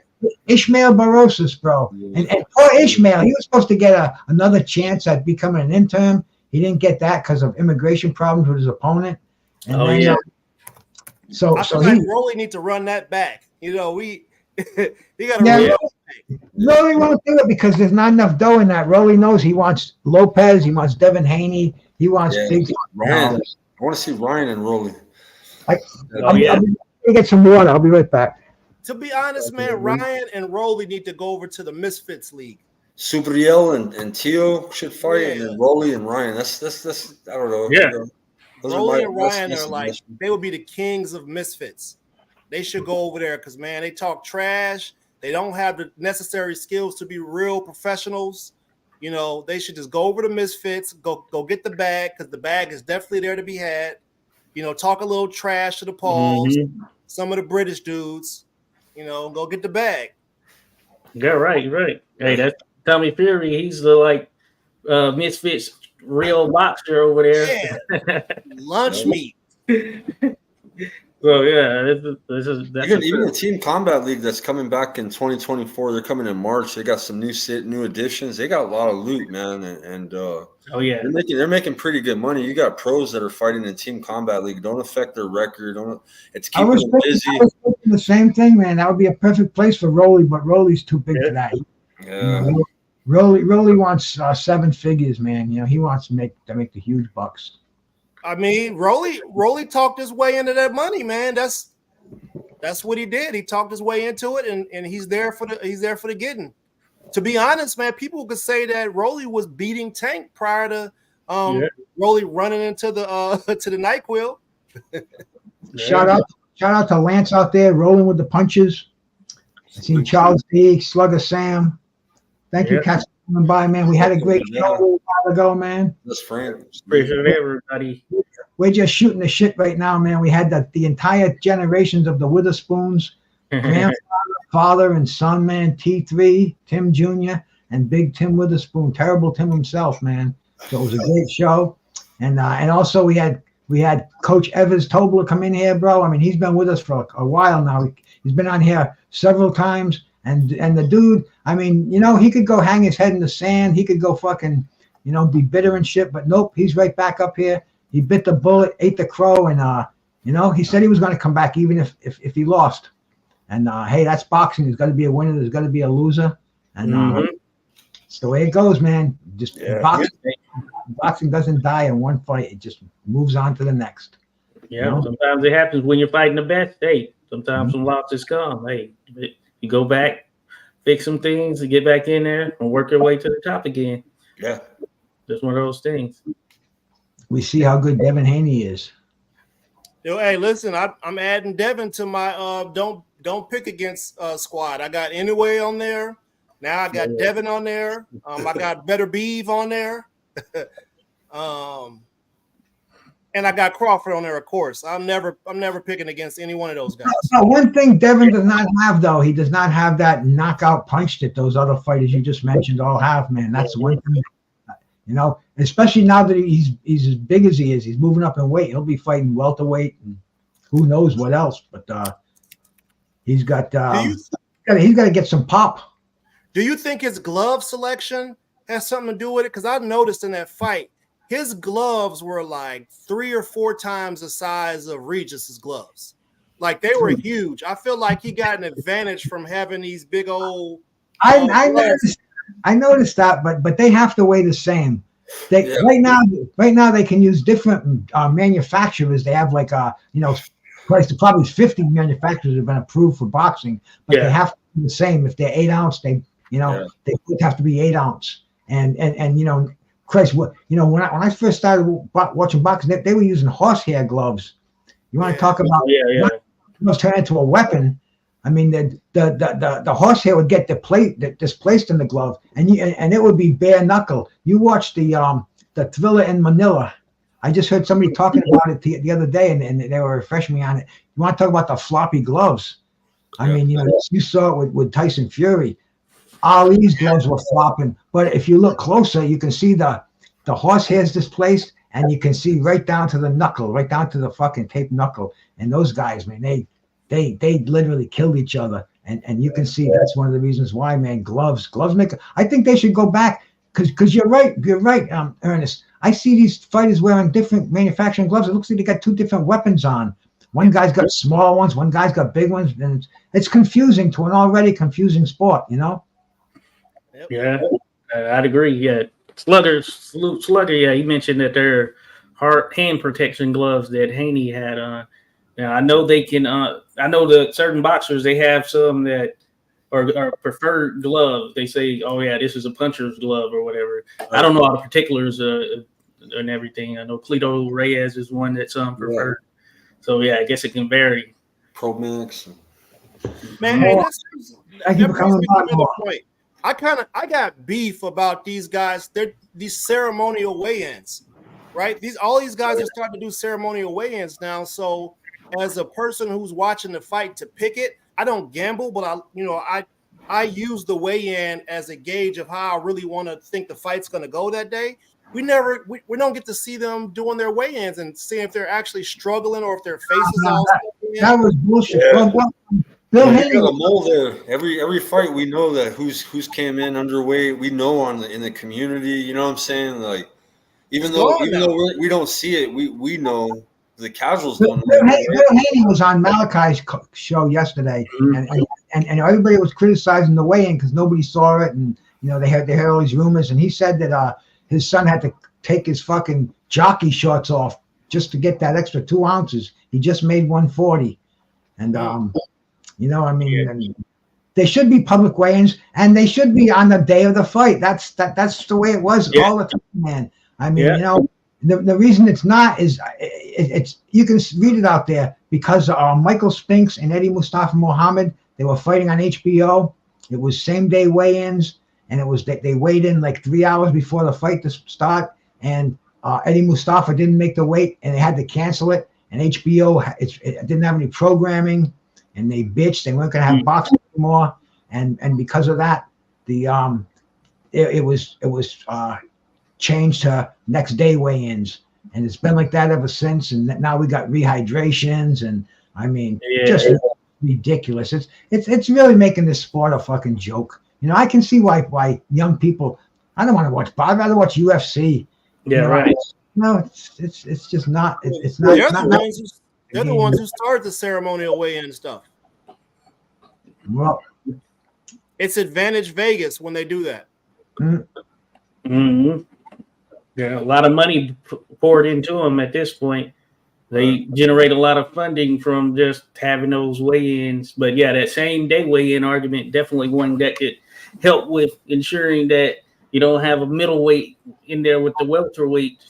Ishmael Barosas, bro. And poor Ishmael, he was supposed to get another chance at becoming an intern. He didn't get that because of immigration problems with his opponent. And then, so Rolly need to run that back. You know, he got to Rolly won't do it because there's not enough dough in that. Rolly knows he wants Lopez, he wants Devin Haney, he wants big Ryan. I want to see Ryan and Rolly. I'll get some water. I'll be right back. To be honest, man, Ryan and Rolly need to go over to the Misfits League. Subriel and Tio should fight, and then Rolly and Ryan. That's I don't know. Yeah. Rolly and Ryan are like, they would be the kings of Misfits. They should go over there because, man, they talk trash. They don't have the necessary skills to be real professionals. You know, they should just go over to Misfits, go get the bag, because the bag is definitely there to be had. You know, talk a little trash to the Pauls, some of the British dudes. You know, go get the bag. Yeah, right. Hey, that's Tommy Fury. He's the Misfits real boxer over there. Yeah. Lunch meat. So yeah, that's even the Team Combat League that's coming back in 2024. They're coming in March. They got some new additions. They got a lot of loot, man, and they're making pretty good money. You got pros that are fighting in Team Combat League. Don't affect their record. It's keeping them busy. I was thinking the same thing, man. That would be a perfect place for Rolly, but Rolly's too big for that. Yeah. You know, Rolly wants 7 figures, man. You know, he wants to make the huge bucks. I mean, Rolly talked his way into that money, man. That's what he did. He talked his way into it, and he's there for the getting. To be honest, man, people could say that Rolly was beating Tank prior to Rolly running into the to the NyQuil. Shout out to Lance out there rolling with the punches. I seen Charles D, Slugger Sam. Thank you, cats, for coming by, man. We had a great show a while ago, man. That's Frank. Appreciate everybody. We're just shooting the shit right now, man. We had the entire generations of the Witherspoons, grandfather, father, and son, man. T3, Tim Jr., and Big Tim Witherspoon, terrible Tim himself, man. So it was a great show, and also we had Coach Evers Tobler come in here, bro. I mean, he's been with us for a while now. He's been on here several times, and the dude, I mean, you know, he could go hang his head in the sand. He could go fucking, you know, be bitter and shit, but nope, he's right back up here. He bit the bullet, ate the crow, and you know, he said he was going to come back even if he lost. And hey, that's boxing. There's got to be a winner. There's got to be a loser, and it's the way it goes, man. Just boxing doesn't die in one fight. It just moves on to the next. Yeah, you know? Sometimes it happens when you're fighting the best. Hey, sometimes some losses come. Hey, you go back, fix some things, and get back in there and work your way to the top again. Yeah, just one of those things. We see how good Devin Haney is. Yo, hey, listen, I'm adding Devin to my don't pick against squad. I got Anyway on there. Now I got Devin on there. I got Better Beeve on there. And I got Crawford on there, of course. I'm never picking against any one of those guys. One thing Devin does not have, though, he does not have that knockout punch that those other fighters you just mentioned all have, man. That's one thing. You know, especially now that he's as big as he is, he's moving up in weight. He'll be fighting welterweight and who knows what else. But he's got he's got to get some pop. Do you think his glove selection has something to do with it? Because I noticed in that fight, his gloves were like 3 or 4 times the size of Regis's gloves. Like they were huge. I feel like he got an advantage from having these big old. I noticed that, but they have to weigh the same. Right now they can use different manufacturers. They have like you know, probably 50 manufacturers have been approved for boxing, but they have to be the same. If they're 8 ounce, they would have to be 8 ounce. And you know, Christ, you know, when I first started watching boxing, they were using horsehair gloves. You want to talk about gloves turn into a weapon? I mean, the horsehair would get displaced in the glove, and it would be bare knuckle. You watch the Thriller in Manila I just heard somebody talking about it the other day, and they were refreshing me on it. You want to talk about the floppy gloves? I mean, you saw it with Tyson Fury. Ali's gloves were flopping, but if you look closer, you can see the horsehairs displaced, and you can see right down to the knuckle, right down to the fucking taped knuckle. And those guys, man, they literally killed each other. And you can see that's one of the reasons why, man. Gloves make. I think they should go back because you're right, Ernest. I see these fighters wearing different manufacturing gloves. It looks like they got two different weapons on. One guy's got small ones, one guy's got big ones, and it's confusing to an already confusing sport, Yeah, I'd agree. Yeah, Slugger. Yeah, he mentioned that they're hard hand protection gloves that Haney had on. Now I know they can. I know that certain boxers they have some that are preferred gloves. They say, "Oh yeah, this is a puncher's glove" or whatever. I don't know all the particulars and everything. I know Cleto Reyes is one that's preferred. So yeah, I guess it can vary. Pro Mix. Man, hey, that brings me to another point. I got beef about these guys. They're these ceremonial weigh-ins, right? All these guys are starting to do ceremonial weigh-ins now. So as a person who's watching the fight to pick it, I don't gamble, but I use the weigh-in as a gauge of how I really want to think the fight's going to go that day. We don't get to see them doing their weigh-ins and see if they're actually struggling or if their faces all. That was bullshit. Yeah. Bill Haney got a mole there. Every fight we know that who's came in underweight. We know in the community. You know what I'm saying? Like even though we don't see it, we know the casuals don't know. Bill Haney was on Malachi's show yesterday, and everybody was criticizing the weigh-in because nobody saw it, and they had all these rumors, and he said that his son had to take his fucking jockey shorts off just to get that extra 2 ounces. He just made 140, and they should be public weigh-ins, and they should be on the day of the fight. That's the way it was all the time, man. I mean, the reason it's not is it's you can read it out there because Michael Spinks and Eddie Mustafa Muhammad, they were fighting on HBO. It was same day weigh-ins, and it was they weighed in like 3 hours before the fight to start, and Eddie Mustafa didn't make the weight, and they had to cancel it. And HBO it didn't have any programming, and they bitched. They weren't going to have boxing anymore, and because of that, it was changed to next day weigh-ins, and it's been like that ever since. And now we got rehydrations, and I mean, just ridiculous. It's really making this sport a fucking joke. I can see why young people. I don't want to watch. I'd rather watch UFC. Yeah, right. No, it's just not. It's not. They're the ones who started the ceremonial weigh-in stuff. Well, it's Advantage Vegas when they do that. Mm-hmm. Yeah, a lot of money poured into them at this point. They generate a lot of funding from just having those weigh-ins. But yeah, that same day weigh-in argument, definitely one that could help with ensuring that you don't have a middleweight in there with the welterweight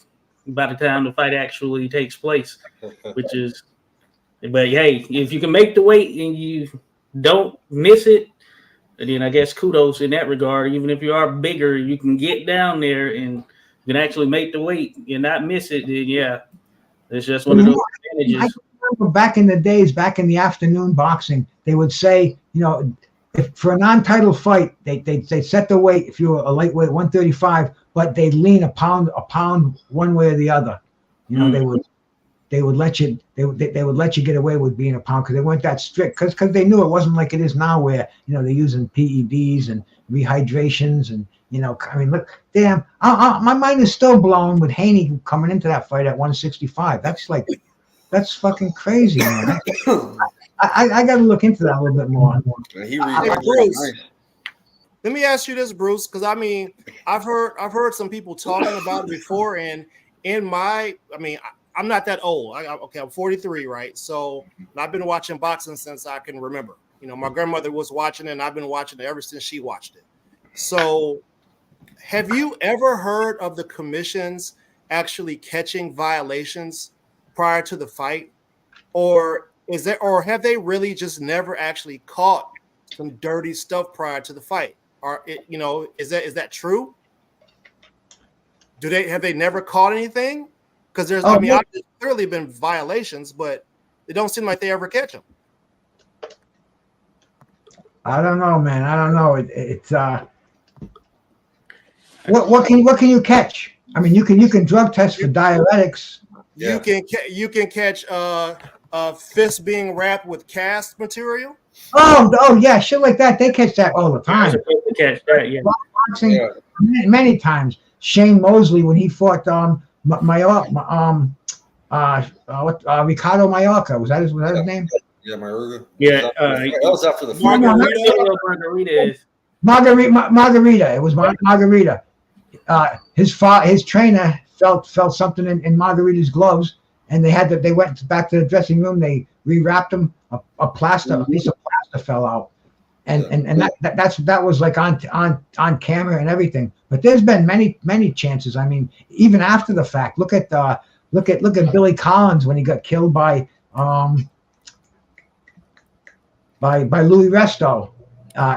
by the time the fight actually takes place, which is, but hey, if you can make the weight and you don't miss it, then I guess kudos in that regard. Even if you are bigger, you can get down there and you can actually make the weight and not miss it. Then yeah, it's just one of those advantages. I remember back in the days, back in the afternoon boxing, they would say, if for a non-title fight, they set the weight if you were a lightweight 135, but they'd lean a pound one way or the other. They would let you get away with being a pound because they weren't that strict because they knew it wasn't like it is now where they're using PEDs and rehydrations and I mean look, damn, my mind is still blown with Haney coming into that fight at 165. That's fucking crazy, man. I got to look into that a little bit more. Bruce, let me ask you this, Bruce, because I mean, I've heard some people talking about it before, and I'm not that old. I'm 43, right? So I've been watching boxing since I can remember. My grandmother was watching it, and I've been watching it ever since she watched it. So, have you ever heard of the commissions actually catching violations prior to the fight, or have they really just never actually caught some dirty stuff prior to the fight? Or is that true? Have they never caught anything? Because there's, there's clearly been violations, but it don't seem like they ever catch them. I don't know, man. I don't know. It's what can you catch? I mean, you can drug test for diuretics. You can catch fists being wrapped with cast material. Oh yeah, shit like that. They catch that all the time. Catch that, yeah. Boxing, many times. Shane Mosley when he fought Ricardo Mallorca, was that his name? Yeah, Mayorga. Yeah, that was after the fight. Margarita. It was Margarita. His trainer felt something in Margarita's gloves, and they went back to the dressing room. They rewrapped him. A piece of plaster fell out, and that was like on camera and everything. But there's been many chances. I mean, even after the fact, look at Billy Collins when he got killed by Louis Resto.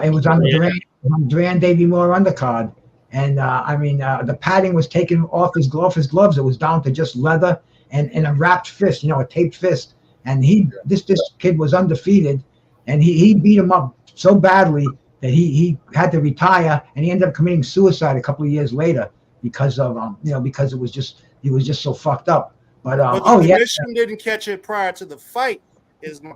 It was on the Duran Davey Moore undercard, and the padding was taken off his gloves. It was down to just leather and a wrapped fist, a taped fist. And this kid was undefeated, and he beat him up so badly that he had to retire, and he ended up committing suicide a couple of years later because of because he was just so fucked up. But the commission didn't catch it prior to the fight. No.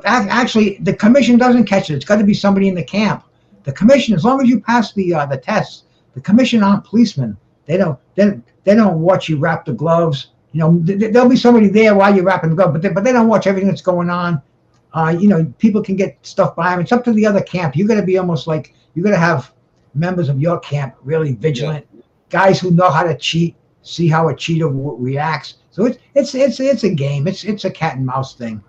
Actually, the commission doesn't catch it. It's got to be somebody in the camp. The commission, as long as you pass the tests, the commission aren't policemen. They don't watch you wrap the gloves. There'll be somebody there while you're wrapping the glove, but they don't watch everything that's going on. People can get stuff by them. It's up to the other camp. You got to be almost like you got to have members of your camp really vigilant, guys who know how to cheat, see how a cheater reacts. So it's a game. It's a cat and mouse thing.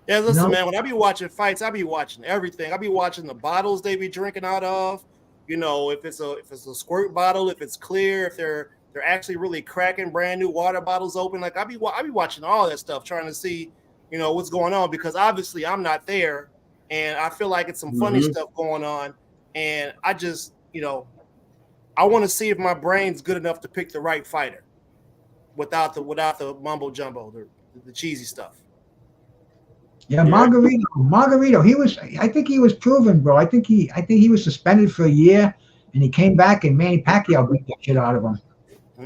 Yeah, listen, man. When I be watching fights, I be watching everything. I be watching the bottles they be drinking out of. If it's a squirt bottle, if it's clear, if they're actually really cracking brand new water bottles open. Like I be watching all that stuff, trying to see, what's going on, because obviously I'm not there, and I feel like it's some funny stuff going on, and I just, I want to see if my brain's good enough to pick the right fighter, without the mumbo jumbo, the cheesy stuff. Yeah, Margarito. I think he was proven, bro. I think he was suspended for a year, and he came back, and Manny Pacquiao beat the shit out of him.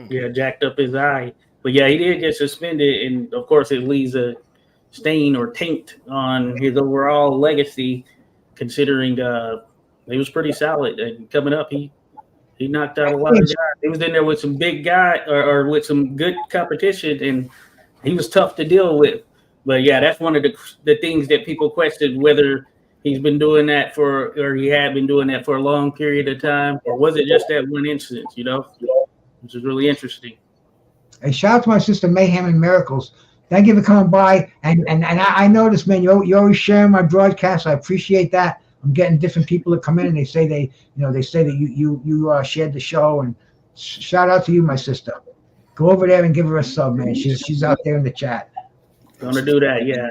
Yeah, jacked up his eye. But yeah, he did get suspended, and of course it leaves a stain or taint on his overall legacy, considering he was pretty solid. And coming up, he knocked out a lot of guys. He was in there with some big guy or with some good competition, and he was tough to deal with. But yeah, that's one of the things that people questioned, whether he's been doing that or he had been doing that for a long period of time, or was it just that one incident, which is really interesting. Hey, shout out to my sister Mayhem and Miracles. Thank you for coming by. And I noticed, man, you always sharing my broadcast. I appreciate that. I'm getting different people that come in and they say that you shared the show, and shout out to you, my sister. Go over there and give her a sub, man. She's out there in the chat. Gonna do that, yeah.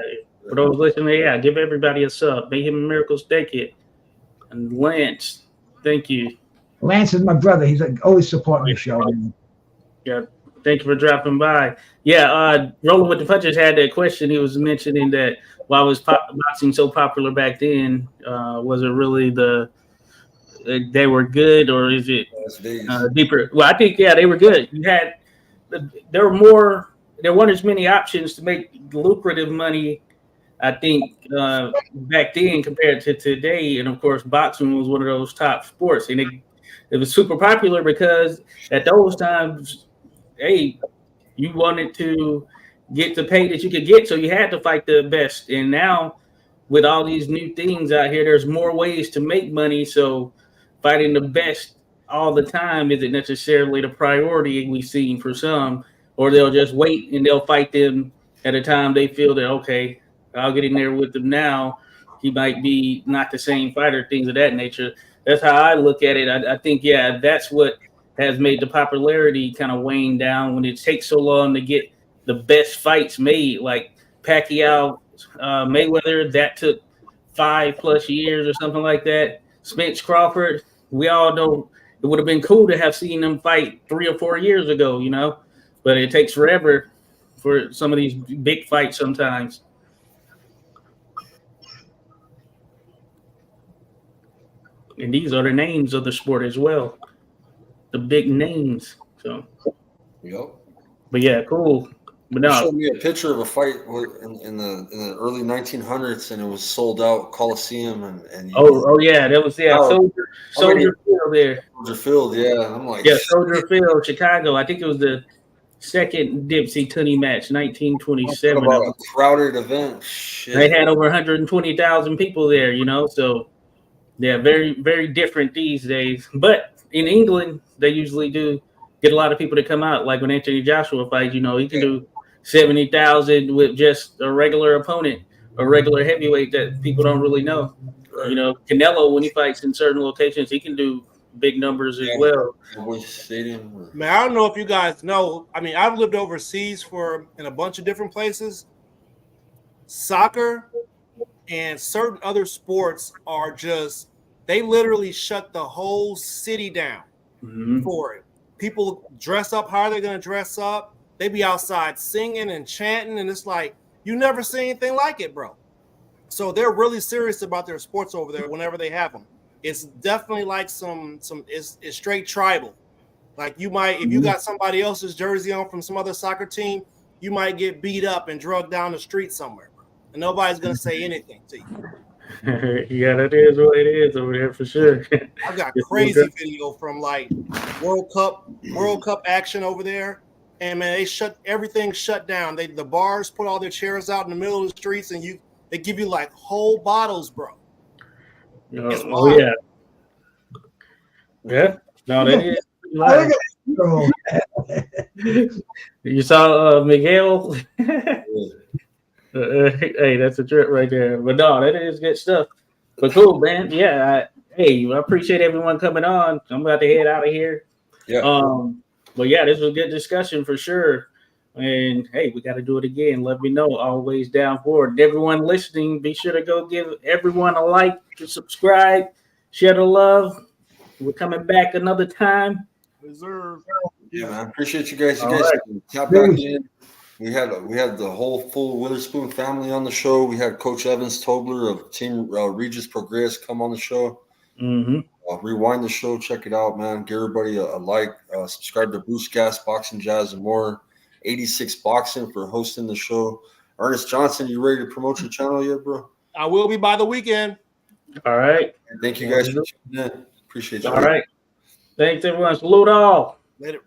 For those listening, yeah, give everybody a sub. Mayhem and Miracles, thank you. And Lance, thank you. Lance is my brother. He's always supporting the show. Man. Yeah, thank you for dropping by. Yeah, Rolling with the Punches had that question. He was mentioning that why was boxing so popular back then? Was it really they were good, or is it deeper? Well, I think they were good. There weren't as many options to make lucrative money, I think, back then compared to today. And of course, boxing was one of those top sports, and it was super popular because at those times, hey, you wanted to get the pay that you could get, so you had to fight the best. And now, with all these new things out here, there's more ways to make money. So fighting the best all the time isn't necessarily the priority we've seen for some, or they'll just wait and they'll fight them at a time they feel that, okay, I'll get in there with them now. He might be not the same fighter, things of that nature. That's how I look at it. I think, that's what has made the popularity kind of wane down when it takes so long to get the best fights made. Like Pacquiao, Mayweather, that took 5+ years or something like that. Spence Crawford, we all know it would have been cool to have seen them fight 3 or 4 years ago, but it takes forever for some of these big fights sometimes. And these are the names of the sport as well, the big names. So, yep. But yeah, cool. But You no, showed me a picture of a fight in the early 1900s, and it was sold out Coliseum, and yeah, that was Soldier Field there. Soldier Field, yeah. I'm like, Soldier Field, Chicago. I think it was the second Dipsy Tunney match, 1927. About a crowded event. Shit. They had over 120,000 people there, you know. So yeah, very, very different these days. But in England, they usually do get a lot of people to come out. Like when Anthony Joshua fights, you know, he can do 70,000 with just a regular opponent, a regular heavyweight that people don't really know. Right. You know, Canelo, when he fights in certain locations, he can do big numbers as well. Man, I don't know if you guys know. I mean, I've lived overseas in a bunch of different places. Soccer and certain other sports are they literally shut the whole city down for it. People dress up how they're going to dress up. They be outside singing and chanting, and it's like, you never see anything like it, bro. So they're really serious about their sports over there whenever they have them. It's definitely like it's straight tribal. Like you might, if you got somebody else's jersey on from some other soccer team, you might get beat up and drugged down the street somewhere, bro. And nobody's going to say anything to you. Yeah, that is what it is over there for sure. I've got crazy video from like World Cup action over there. And man, everything shut down. The bars put all their chairs out in the middle of the streets, and they give you like whole bottles, bro. Yeah. Yeah. No, that is. You saw Miguel. Hey, that's a trip right there. But no, that is good stuff. But cool, man. Yeah. I appreciate everyone coming on. I'm about to head out of here. Yeah. But yeah, this was a good discussion for sure. And hey, we got to do it again. Let me know. Always down for it. Everyone listening, be sure to go give everyone a like, to subscribe, share the love. We're coming back another time. Reserve. Yeah, man. Appreciate you guys. Tap back in. We had the whole full Witherspoon family on the show. We had Coach Evans Tobler of Team Regis Progress come on the show. Rewind the show, check it out, man. Give everybody a like, subscribe to Bruce Gas, Boxing Jazz, and more. 86 Boxing for hosting the show. Ernest Johnson, you ready to promote your channel yet, bro? I will be by the weekend. All right. Thank you guys for tuning in. Appreciate you. All right. Thanks, everyone. Salute all. Later.